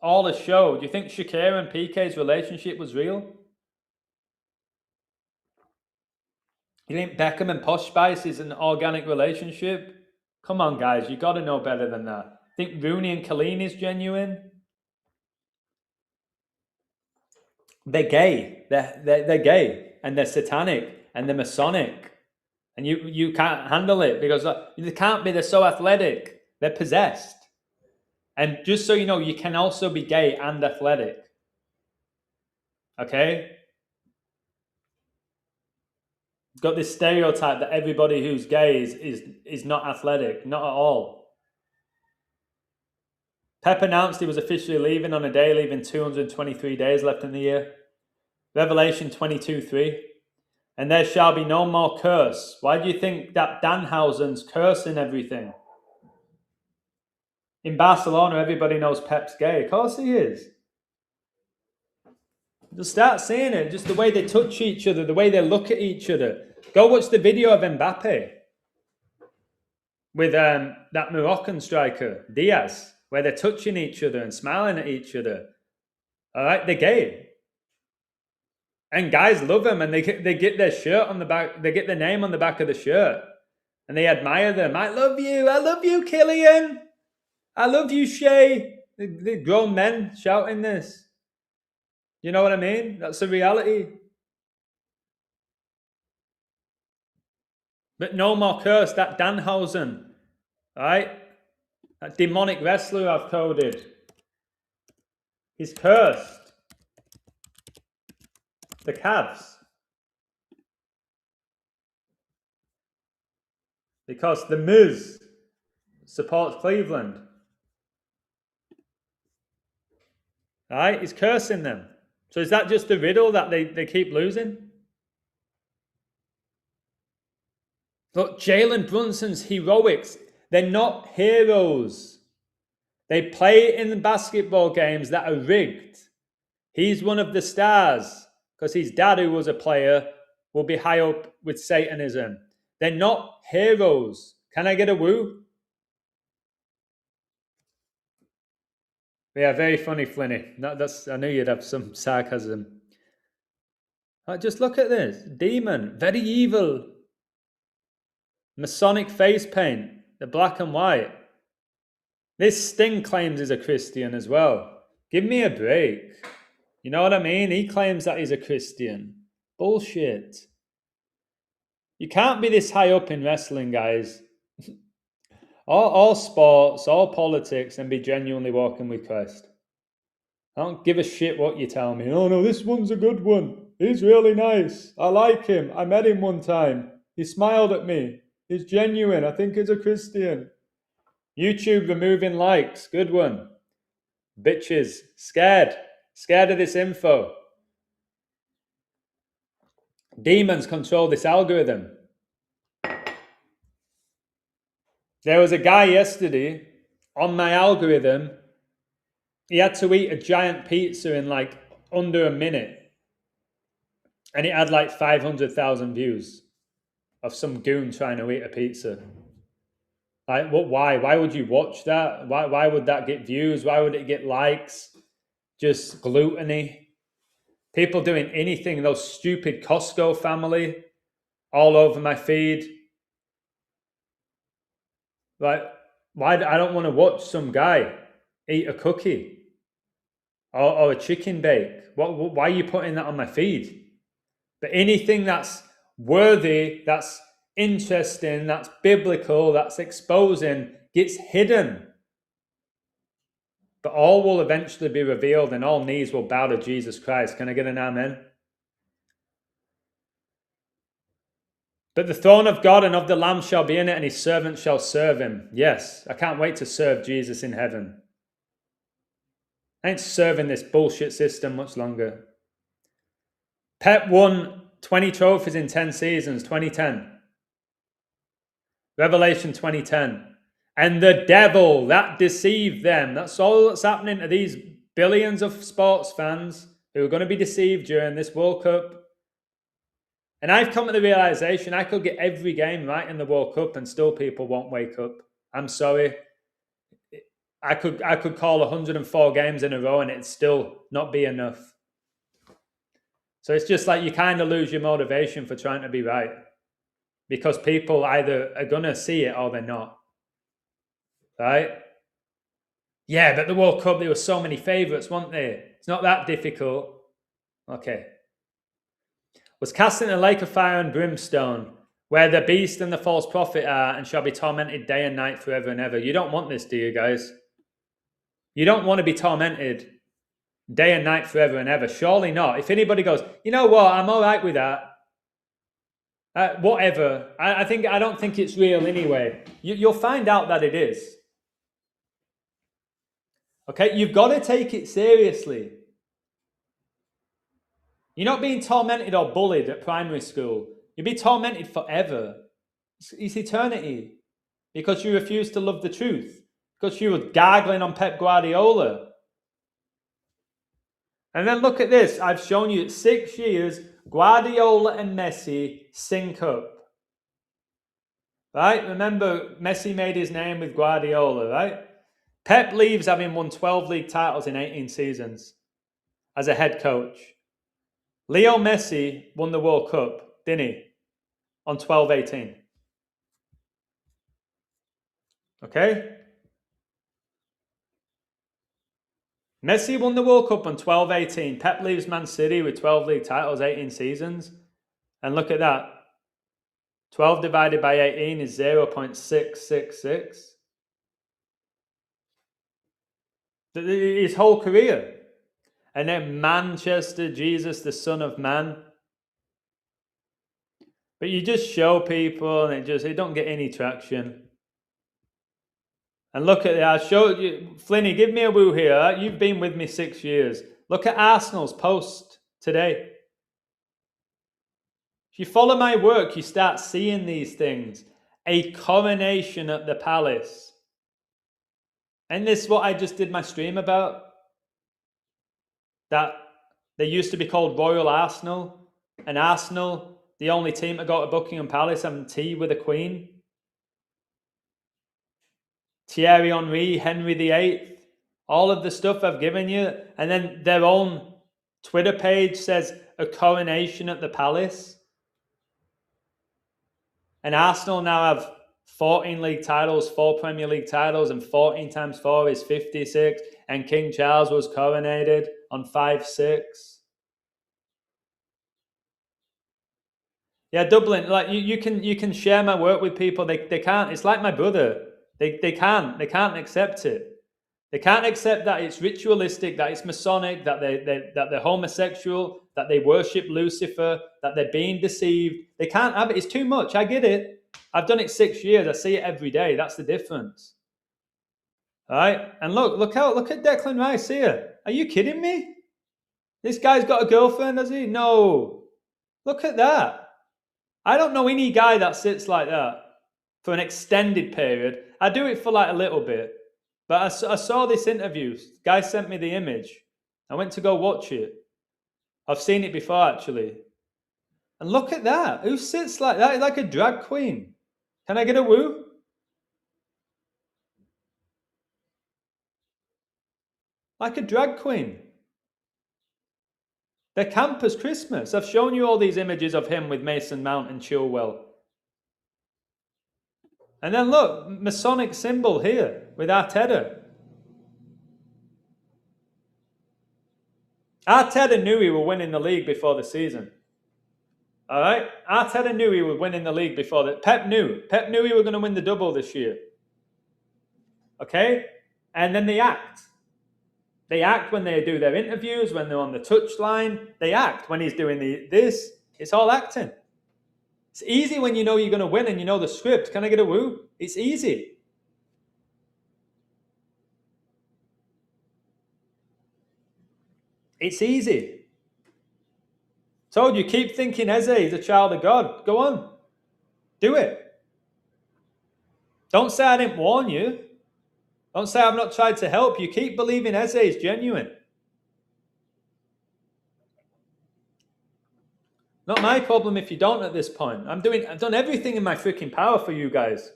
All a show. Do you think Shakira and Piqué's relationship was real? You think Beckham and Posh Spice is an organic relationship? Come on, guys. You got to know better than that. Think Rooney and Colleen is genuine? They're gay. They're gay. And they're satanic. And they're Masonic. And you can't handle it because they can't be. They're so athletic. They're possessed. And just so you know, you can also be gay and athletic. Okay? Got this stereotype that everybody who's gay is not athletic. Not at all. Pep announced he was officially leaving on a day, leaving 223 days left in the year. Revelation 22:3. And there shall be no more curse. Why do you think that Danhausen's cursing everything? In Barcelona, everybody knows Pep's gay. Of course he is. Just start seeing it. Just the way they touch each other, the way they look at each other. Go watch the video of Mbappe with that Moroccan striker, Diaz, where they're touching each other and smiling at each other. All right, they're gay. And guys love them, and they get their shirt on the back. They get their name on the back of the shirt, and they admire them. I love you, Killian. I love you, Shay. The grown men shouting this. You know what I mean? That's the reality. But no more curse. That Danhausen, right? That demonic wrestler I've coded. He's cursed. The Cavs. Because the Miz supports Cleveland. Right? He's cursing them. So is that just the riddle that they keep losing? Look, Jalen Brunson's heroics. They're not heroes. They play in basketball games that are rigged. He's one of the stars because his dad, who was a player, will be high up with Satanism. They're not heroes. Can I get a woo? Yeah, very funny, Flinny. I knew you'd have some sarcasm. Just look at this. Demon. Very evil. Masonic face paint. The black and white. This Sting claims he's a Christian as well. Give me a break. You know what I mean? He claims that he's a Christian. Bullshit. You can't be this high up in wrestling, guys. all sports, all politics, and be genuinely walking with Christ. I don't give a shit what you tell me. Oh no, this one's a good one. He's really nice. I like him. I met him one time. He smiled at me. He's genuine. I think he's a Christian. YouTube removing likes. Good one. Bitches. Scared. Scared of this info. Demons control this algorithm. There was a guy yesterday on my algorithm. He had to eat a giant pizza in like under a minute. And it had like 500,000 views of some goon trying to eat a pizza. Like, what? Why? Why would you watch that? Why would that get views? Why would it get likes? Just gluttony. People doing anything. Those stupid Costco family all over my feed. Like, why? I don't want to watch some guy eat a cookie or a chicken bake. Why are you putting that on my feed? But anything that's worthy, that's interesting, that's biblical, that's exposing, gets hidden. But all will eventually be revealed and all knees will bow to Jesus Christ. Can I get an amen? But the throne of God and of the Lamb shall be in it, and his servants shall serve him. Yes, I can't wait to serve Jesus in heaven. I ain't serving this bullshit system much longer. Pep won 20 trophies in 10 seasons, 2010. Revelation 2010. And the devil, that deceived them. That's all that's happening to these billions of sports fans who are going to be deceived during this World Cup. And I've come to the realization I could get every game right in the World Cup and still people won't wake up. I'm sorry. I could call 104 games in a row and it'd still not be enough. So it's just like you kind of lose your motivation for trying to be right. Because people either are going to see it or they're not. Right? Yeah, but the World Cup, there were so many favourites, weren't there? It's not that difficult. Okay. Was cast in a lake of fire and brimstone, where the beast and the false prophet are, and shall be tormented day and night forever and ever. You don't want this, do you, guys? You don't want to be tormented day and night forever and ever. Surely not. If anybody goes, you know what, I'm all right with that. Whatever. I don't think it's real anyway. You'll find out that it is. Okay, you've got to take it seriously. You're not being tormented or bullied at primary school. You'll be tormented forever. It's eternity. Because you refuse to love the truth. Because you were gargling on Pep Guardiola. And then look at this. I've shown you 6 years, Guardiola and Messi sync up. Right? Remember, Messi made his name with Guardiola, right? Pep leaves having won 12 league titles in 18 seasons as a head coach. Leo Messi won the World Cup, didn't he? On 12-18. Okay? Messi won the World Cup on 12-18. Pep leaves Man City with 12 league titles, 18 seasons. And look at that. 12 divided by 18 is 0.666. His whole career. And then Manchester, Jesus, the Son of Man. But you just show people and it don't get any traction. And look at that. I showed you, Flinny, give me a woo here. You've been with me 6 years. Look at Arsenal's post today. If you follow my work, you start seeing these things. A coronation at the palace. And this is what I just did my stream about. That they used to be called Royal Arsenal. And Arsenal, the only team to go to Buckingham Palace having tea with the Queen. Thierry Henry, Henry VIII, all of the stuff I've given you. And then their own Twitter page says a coronation at the palace. And Arsenal now have 14 league titles, 4 Premier League titles, and 14 times 4 is 56. And King Charles was coronated on 5-6. Yeah, Dublin. Like you can share my work with people. They can't. It's like my brother. They can't. They can't accept it. They can't accept that it's ritualistic, that it's Masonic, that they're homosexual, that they worship Lucifer, that they're being deceived. They can't have it. It's too much. I get it. I've done it 6 years. I see it every day. That's the difference. All right. And look at Declan Rice here. Are you kidding me? This guy's got a girlfriend, does he? No. Look at that. I don't know any guy that sits like that for an extended period. I do it for like a little bit. But I saw this interview. Guy sent me the image. I went to go watch it. I've seen it before, actually. And look at that. Who sits like that? Like a drag queen. Can I get a woo? Like a drag queen. They're campus Christmas. I've shown you all these images of him with Mason Mount and Chilwell. And then look, Masonic symbol here with Arteta. Arteta knew he would win in the league before the season. All right? Arteta knew he would win in the league before that. Pep knew. Pep knew he was going to win the double this year. Okay? And then they act. They act when they do their interviews, when they're on the touchline. They act when he's doing this. It's all acting. It's easy when you know you're going to win and you know the script. Can I get a woo? It's easy. It's easy. Told you, keep thinking Eze is a child of God. Go on. Do it. Don't say I didn't warn you. Don't say I've not tried to help you. Keep believing Eze is genuine. Not my problem if you don't at this point. I've done everything in my freaking power for you guys.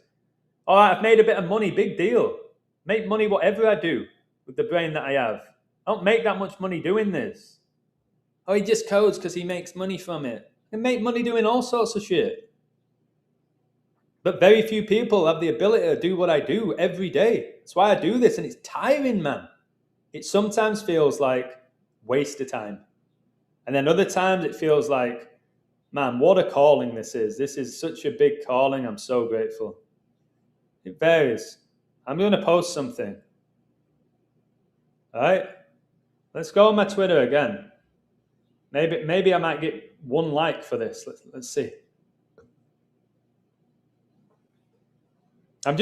All right, I've made a bit of money, big deal. Make money whatever I do with the brain that I have. I don't make that much money doing this. Oh, he just codes because he makes money from it. And make money doing all sorts of shit. But very few people have the ability to do what I do every day. That's why I do this, and it's tiring, man. It sometimes feels like waste of time. And then other times it feels like, man, what a calling this is. This is such a big calling. I'm so grateful. It varies. I'm going to post something. All right? Let's go on my Twitter again. Maybe I might get 1 like for this. Let's see. I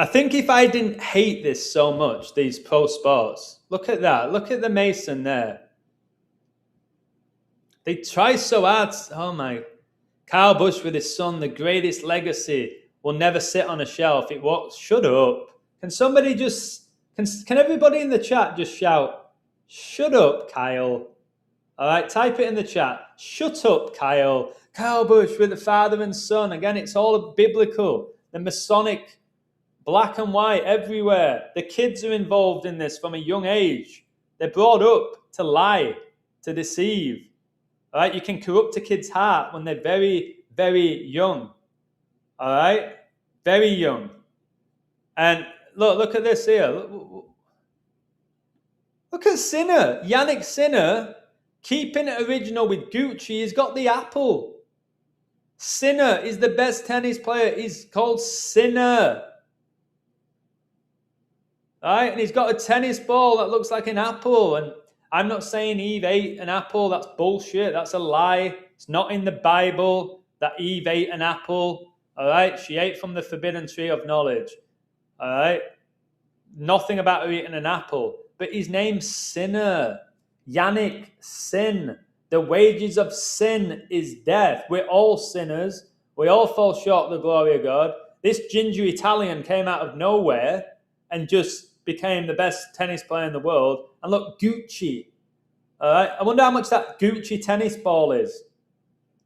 think if I didn't hate this so much, these pro sports, look at that. Look at the Mason there. They try so hard. Oh my. Kyle Busch with his son, the greatest legacy, will never sit on a shelf. It walks. Shut up. Can somebody can everybody in the chat just shout, shut up, Kyle? All right, type it in the chat. Shut up, Kyle. Kyle Busch with the father and son. Again, it's all biblical. The Masonic, black and white everywhere. The kids are involved in this from a young age. They're brought up to lie, to deceive. All right, you can corrupt a kid's heart when they're very, very young. All right, very young. And look at this here. Look at Sinner, Yannick Sinner, keeping it original with Gucci. He's got the apple. Sinner is the best tennis player. He's called Sinner. All right, and he's got a tennis ball that looks like an apple. And I'm not saying Eve ate an apple. That's bullshit. That's a lie. It's not in the Bible that Eve ate an apple. All right, she ate from the forbidden tree of knowledge. All right, nothing about her eating an apple. But his name's Sinner. Yannick Sin. The wages of sin is death. We're all sinners. We all fall short of the glory of God. This ginger Italian came out of nowhere and just became the best tennis player in the world. And look, Gucci. All right. I wonder how much that Gucci tennis ball is.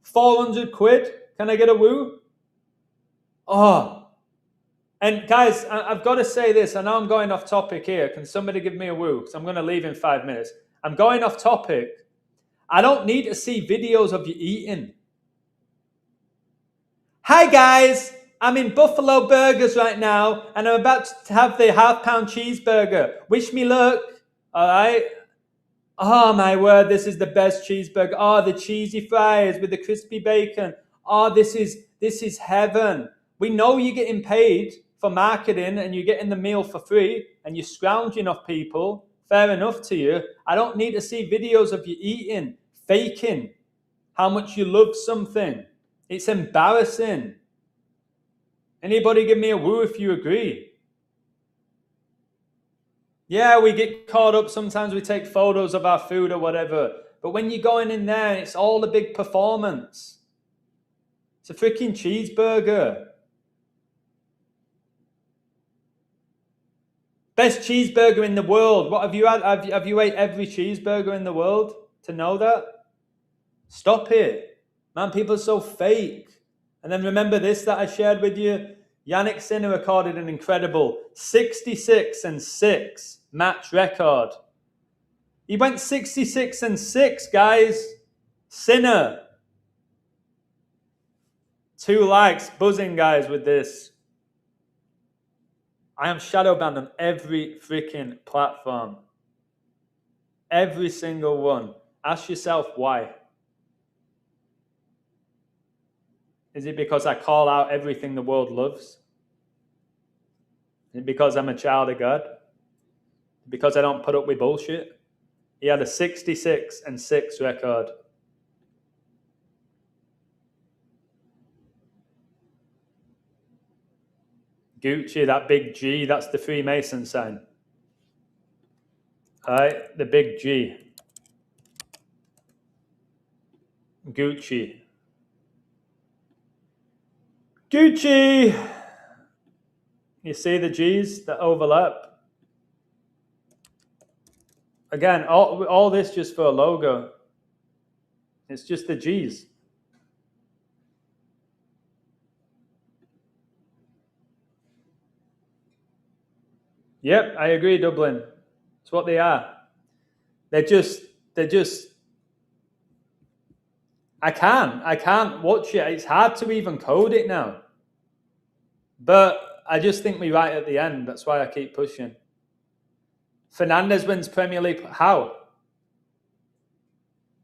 400 quid. Can I get a woo? Oh. And guys, I've got to say this. I know I'm going off topic here. Can somebody give me a woo? Because I'm going to leave in 5 minutes. I'm going off topic. I don't need to see videos of you eating. Hi guys, I'm in Buffalo Burgers right now and I'm about to have the half-pound cheeseburger. Wish me luck, all right? Oh my word, this is the best cheeseburger. Oh, the cheesy fries with the crispy bacon. Oh, this is heaven. We know you're getting paid for marketing and you're getting the meal for free and you're scrounging off people. Fair enough to you. I don't need to see videos of you eating, faking how much you love something. It's embarrassing. Anybody give me a woo if you agree? Yeah, we get caught up. Sometimes we take photos of our food or whatever. But when you're going in there, it's all a big performance. It's a freaking cheeseburger. Best cheeseburger in the world. What have you had? Have you ate every cheeseburger in the world to know that? Stop it. Man, people are so fake. And then remember this that I shared with you? Yannick Sinner recorded an incredible 66-6 match record. He went 66-6, guys. Sinner. 2 likes, buzzing, guys, with this. I am shadow banned on every freaking platform. Every single one. Ask yourself why. Is it because I call out everything the world loves? Is it because I'm a child of God? Because I don't put up with bullshit? He had a 66-6 record. Gucci, that big G, that's the Freemason sign. All right, the big G. Gucci. Gucci! You see the G's that overlap? Again, all this just for a logo. It's just the G's. Yep, I agree, Dublin. It's what they are. They're just I can't watch it. It's hard to even code it now. But I just think we're right at the end. That's why I keep pushing. Fernandes wins Premier League. How?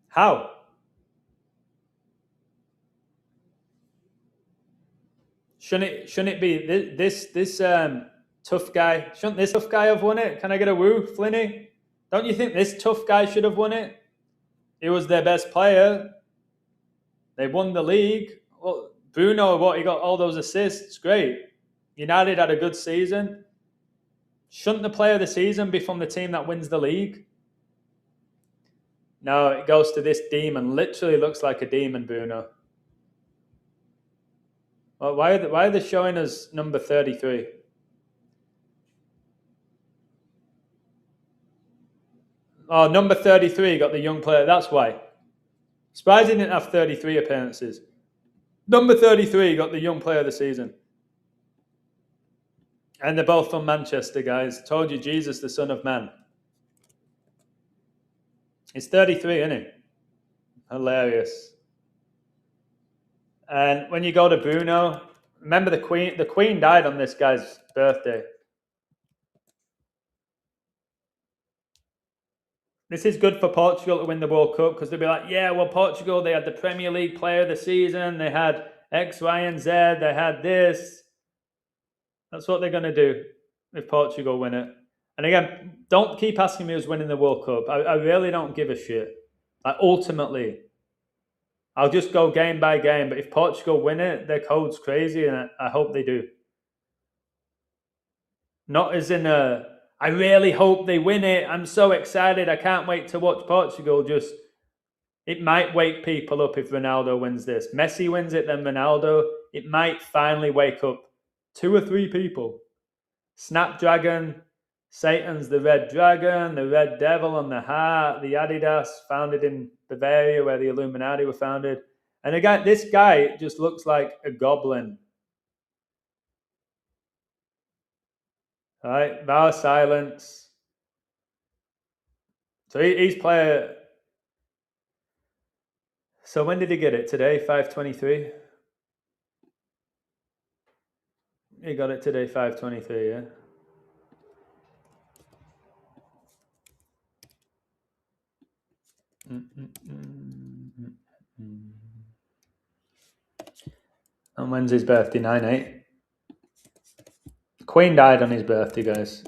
How? Shouldn't it be this tough guy? Shouldn't this tough guy have won it? Can I get a woo, Flinny? Don't you think this tough guy should have won it? He was their best player. They won the league. Well, Bruno, he got all those assists. Great. United had a good season. Shouldn't the player of the season be from the team that wins the league? No, it goes to this demon. Literally looks like a demon, Bruno. Well, why are they showing us number 33? Oh, number 33 got the young player. That's why. Surprised he didn't have 33 appearances. Number 33 got the young player of the season. And they're both from Manchester, guys. Told you, Jesus, the Son of Man. He's 33, isn't he? Hilarious. And when you go to Bruno, remember the Queen? The Queen died on this guy's birthday. This is good for Portugal to win the World Cup because they'll be like, yeah, well, Portugal, they had the Premier League player of the season. They had X, Y, and Z. They had this. That's what they're going to do if Portugal win it. And again, don't keep asking me who's winning the World Cup. I really don't give a shit. Ultimately, I'll just go game by game. But if Portugal win it, their code's crazy, and I hope they do. Not as in I really hope they win it. I'm so excited. I can't wait to watch Portugal. Just, it might wake people up if Ronaldo wins this. Messi wins it, then Ronaldo. It might finally wake up 2 or 3 people. Snapdragon, Satan's the red dragon, the red devil on the heart, the Adidas, founded in Bavaria where the Illuminati were founded. And again, this guy just looks like a goblin. All right, vow of silence. So he's player. So when did he get it? Today, 5:23. He got it today, 5:23. Yeah. And when's his birthday? 9/8. Queen died on his birthday, guys.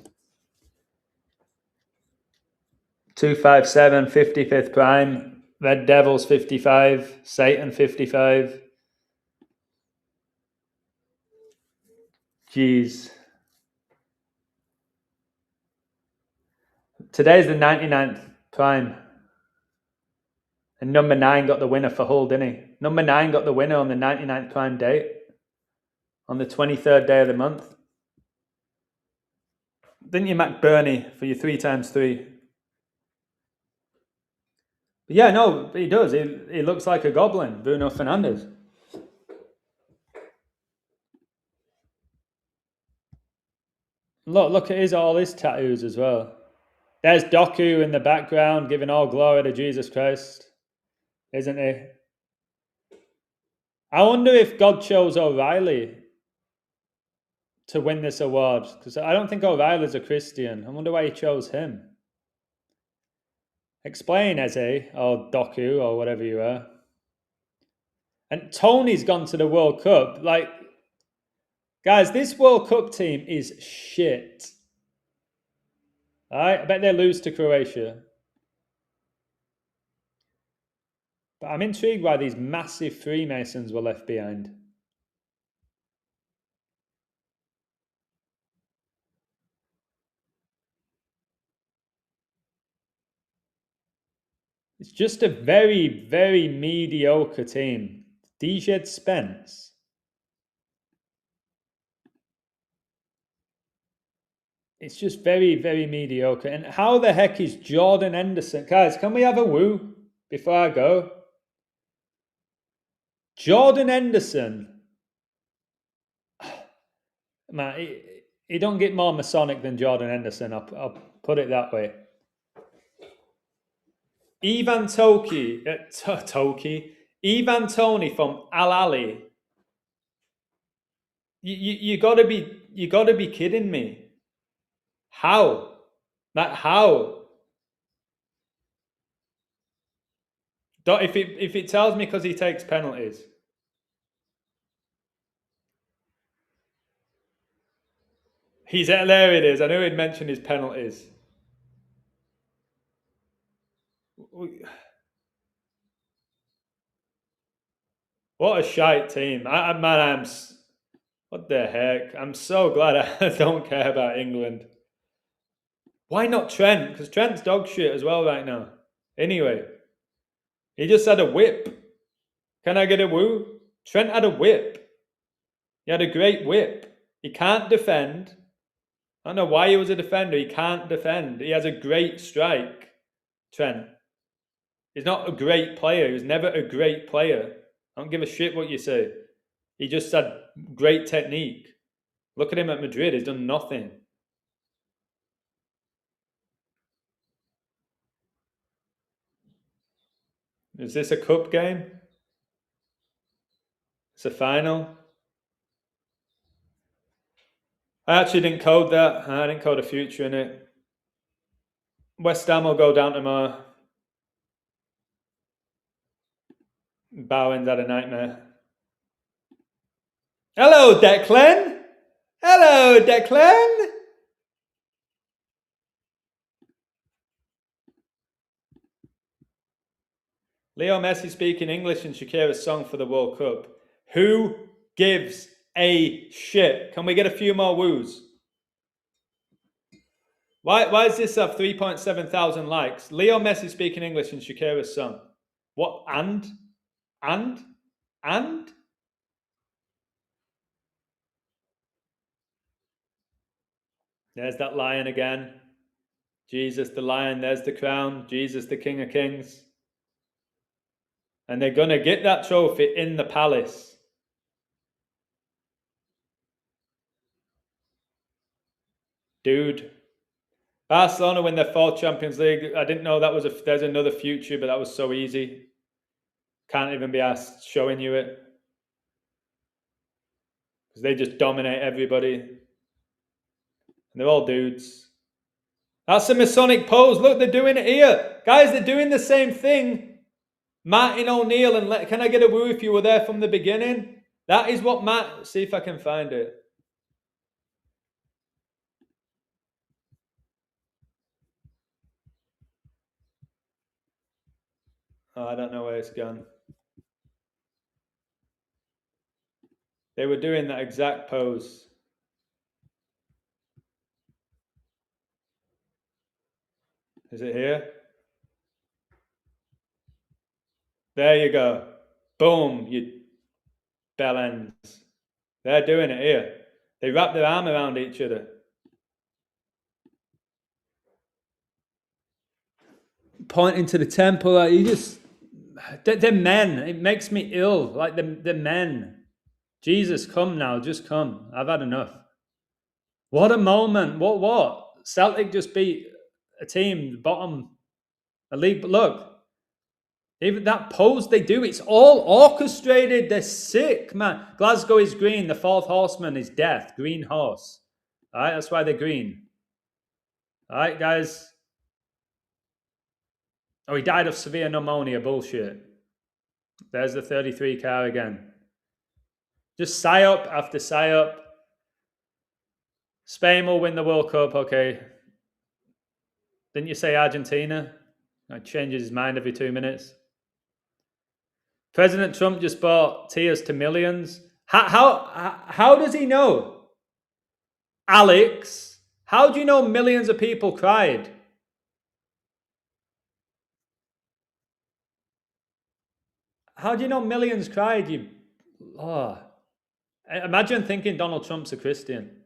257, 55th prime. Red Devils 55. Satan 55. Jeez. Today's the 99th prime. And number 9 got the winner for Hull, didn't he? Number 9 got the winner on the 99th prime date. On the 23rd day of the month. Didn't you, McBurney, for your 3x3? But yeah, no, he does. He looks like a goblin, Bruno Fernandes. Look at all his tattoos as well. There's Doku in the background giving all glory to Jesus Christ, isn't he? I wonder if God chose O'Reilly to win this award, because I don't think O'Reilly's a Christian. I wonder why he chose him. Explain, Eze, or Doku, or whatever you are. And Tony's gone to the World Cup. Like, guys, this World Cup team is shit. All right, I bet they lose to Croatia. But I'm intrigued why these massive Freemasons were left behind. It's just a very, very mediocre team. DJ Spence. It's just very, very mediocre. And how the heck is Jordan Henderson? Guys, can we have a woo before I go? Jordan Henderson. Man, he don't get more Masonic than Jordan Henderson. I'll put it that way. Ivan Toney from Al Ali. You gotta be kidding me. How? Like how? If it tells me because he takes penalties. There it is. I knew he'd mentioned his penalties. What a shite team. What the heck? I'm so glad I don't care about England. Why not Trent? Because Trent's dog shit as well right now. Anyway, he just had a whip. Can I get a woo? Trent had a whip. He had a great whip. He can't defend. I don't know why he was a defender. He can't defend. He has a great strike, Trent. He's not a great player. He was never a great player. I don't give a shit what you say. He just had great technique. Look at him at Madrid. He's done nothing. Is this a cup game? It's a final. I actually didn't code that. I didn't code a future in it. West Ham will go down tomorrow. Bowen's had a nightmare. Hello, Declan. Hello, Declan. Leo Messi speaking English in Shakira's song for the World Cup. Who gives a shit? Can we get a few more woos? Why does this have 3.7 thousand likes? Leo Messi speaking English in Shakira's song. What? And? There's that lion again. Jesus the lion, there's the crown. Jesus the King of Kings. And they're going to get that trophy in the palace. Dude. Barcelona win their fourth Champions League. I didn't know there's another future, but that was so easy. Can't even be asked showing you it. Because they just dominate everybody. And they're all dudes. That's a Masonic pose. Look, they're doing it here. Guys, they're doing the same thing. Martin O'Neill and can I get a woo if you were there from the beginning? That is what Matt... See if I can find it. Oh, I don't know where it's gone. They were doing that exact pose. Is it here? There you go. Boom, you bellends. They're doing it here. They wrap their arm around each other. Pointing to the temple, like you just... They're men. It makes me ill. Like the men. Jesus, come now. Just come. I've had enough. What a moment. What? Celtic just beat a team, bottom, a league. Look, even that pose they do, it's all orchestrated. They're sick, man. Glasgow is green. The fourth horseman is death. Green horse. All right, that's why they're green. All right, guys. Oh, he died of severe pneumonia. Bullshit. There's the 33 car again. Just psyop after psyop. Spain will win the World Cup. Okay. Didn't you say Argentina? He changes his mind every 2 minutes. President Trump just bought tears to millions. How does he know? Alex, how do you know millions of people cried? How do you know millions cried? Imagine thinking Donald Trump's a Christian.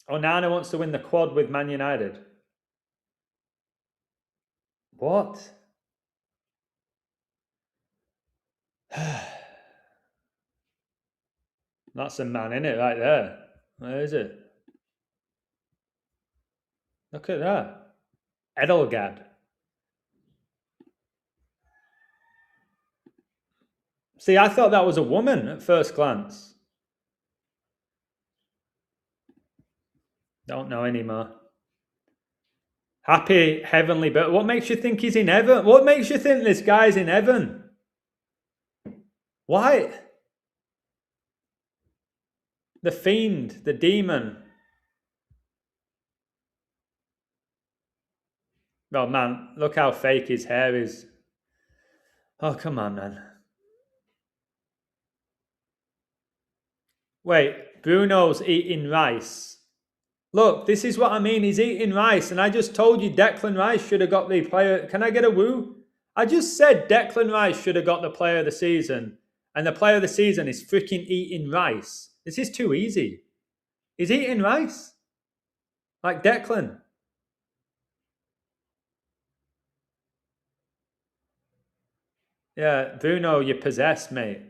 Onana wants to win the quad with Man United. What? That's a man, innit, right there. Where is it? Look at that. Edelgard. See, I thought that was a woman at first glance. Don't know anymore. Happy heavenly, but what makes you think he's in heaven? What makes you think this guy's in heaven? Why? The fiend, the demon. Oh man, look how fake his hair is. Oh, come on, man. Wait, Bruno's eating rice. Look, this is what I mean. He's eating rice, and I just told you Declan Rice should have got the player. Can I get a woo? I just said Declan Rice should have got the player of the season, and the player of the season is freaking eating rice. This is too easy. He's eating rice. Like Declan. Yeah, Bruno, you're possessed, mate.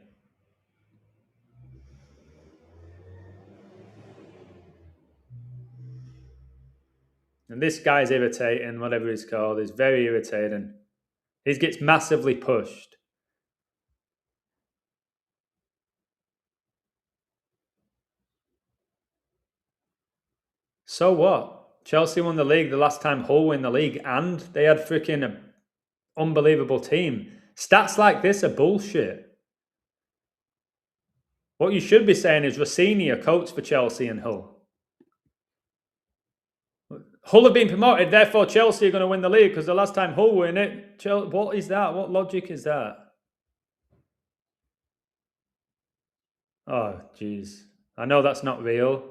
And this guy's irritating, whatever he's called. He's very irritating. He gets massively pushed. So what? Chelsea won the league the last time Hull won the league, and they had freaking an unbelievable team. Stats like this are bullshit. What you should be saying is Rossini, a coach for Chelsea and Hull. Hull have been promoted, therefore Chelsea are going to win the league because the last time Hull won it. What is that? What logic is that? Oh, jeez. I know that's not real.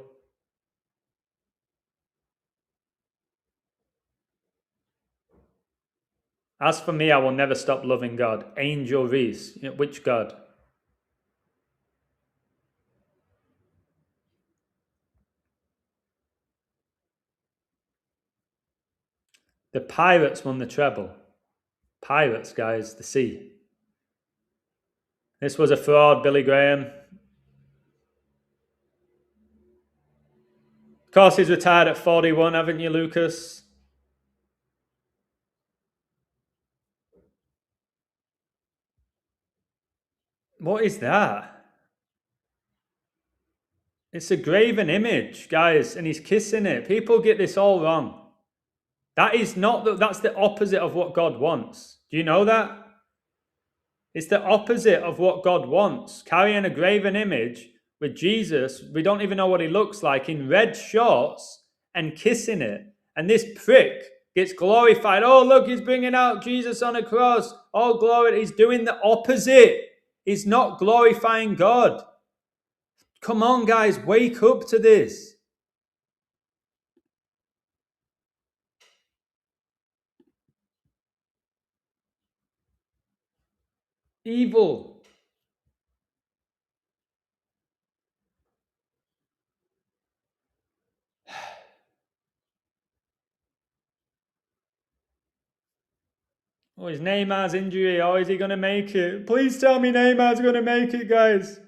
As for me, I will never stop loving God. Angel Reese. Which God? The Pirates won the treble. Pirates, guys, the sea. This was a fraud, Billy Graham. Of course, he's retired at 41, haven't you, Lucas? What is that? It's a graven image, guys, and he's kissing it. People get this all wrong. That is not that's the opposite of what God wants. Do you know that? It's the opposite of what God wants. Carrying a graven image with Jesus, we don't even know what he looks like, in red shorts and kissing it. And this prick gets glorified. Oh, look, he's bringing out Jesus on a cross. Oh, glory. He's doing the opposite. He's not glorifying God. Come on, guys, wake up to this. Evil. Oh, is Neymar's injury? Oh, is he going to make it? Please tell me Neymar's going to make it, guys.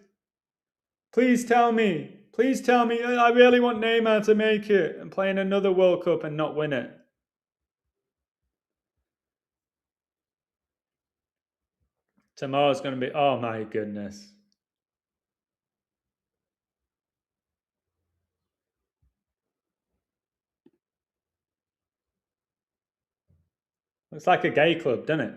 Please tell me. Please tell me. I really want Neymar to make it and play in another World Cup and not win it. Tomorrow's going to be, oh my goodness. Looks like a gay club, doesn't it?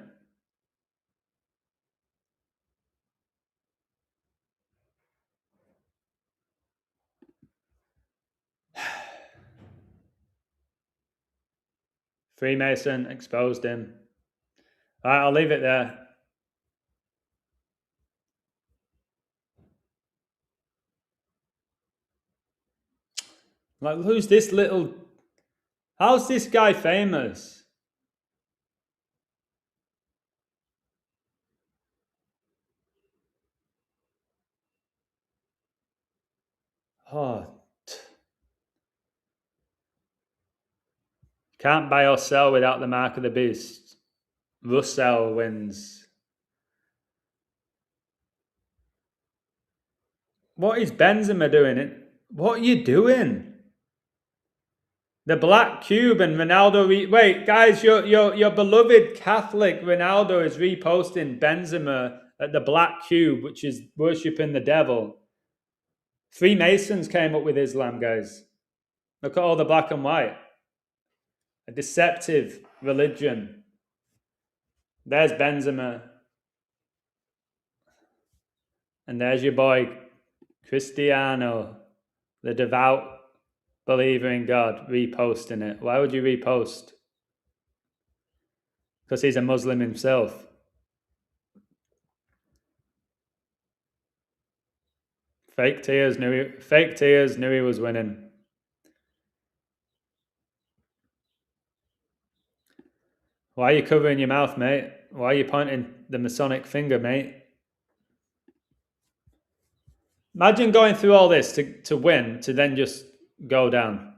Freemason exposed him. All right, I'll leave it there. Like, who's this little... How's this guy famous? Oh, can't buy or sell without the mark of the beast. Russell wins. What is Benzema doing? What are you doing? The black cube and Ronaldo. Wait, guys, your beloved Catholic Ronaldo is reposting Benzema at the black cube, which is worshipping the devil. Freemasons came up with Islam, guys. Look at all the black and white. A deceptive religion. There's Benzema. And there's your boy, Cristiano, the devout believer in God, reposting it. Why would you repost? Because he's a Muslim himself. Fake tears knew he was winning. Why are you covering your mouth, mate? Why are you pointing the Masonic finger, mate? Imagine going through all this to win, to then just go down.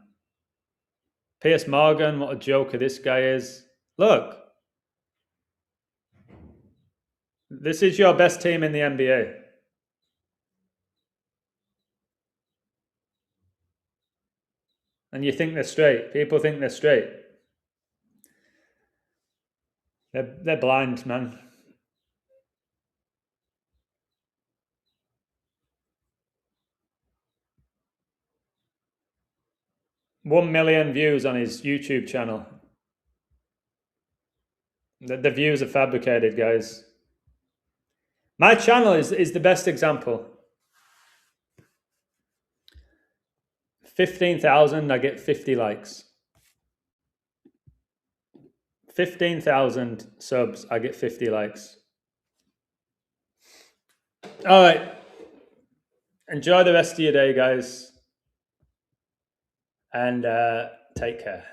Piers Morgan, what a joker this guy is. Look. This is your best team in the NBA. And you think they're straight. People think they're straight. They're blind, man. $1 million views on his YouTube channel. The views are fabricated, guys. My channel is the best example. 15,000, I get 50 likes. 15,000 subs, I get 50 likes. All right. Enjoy the rest of your day, guys. And take care.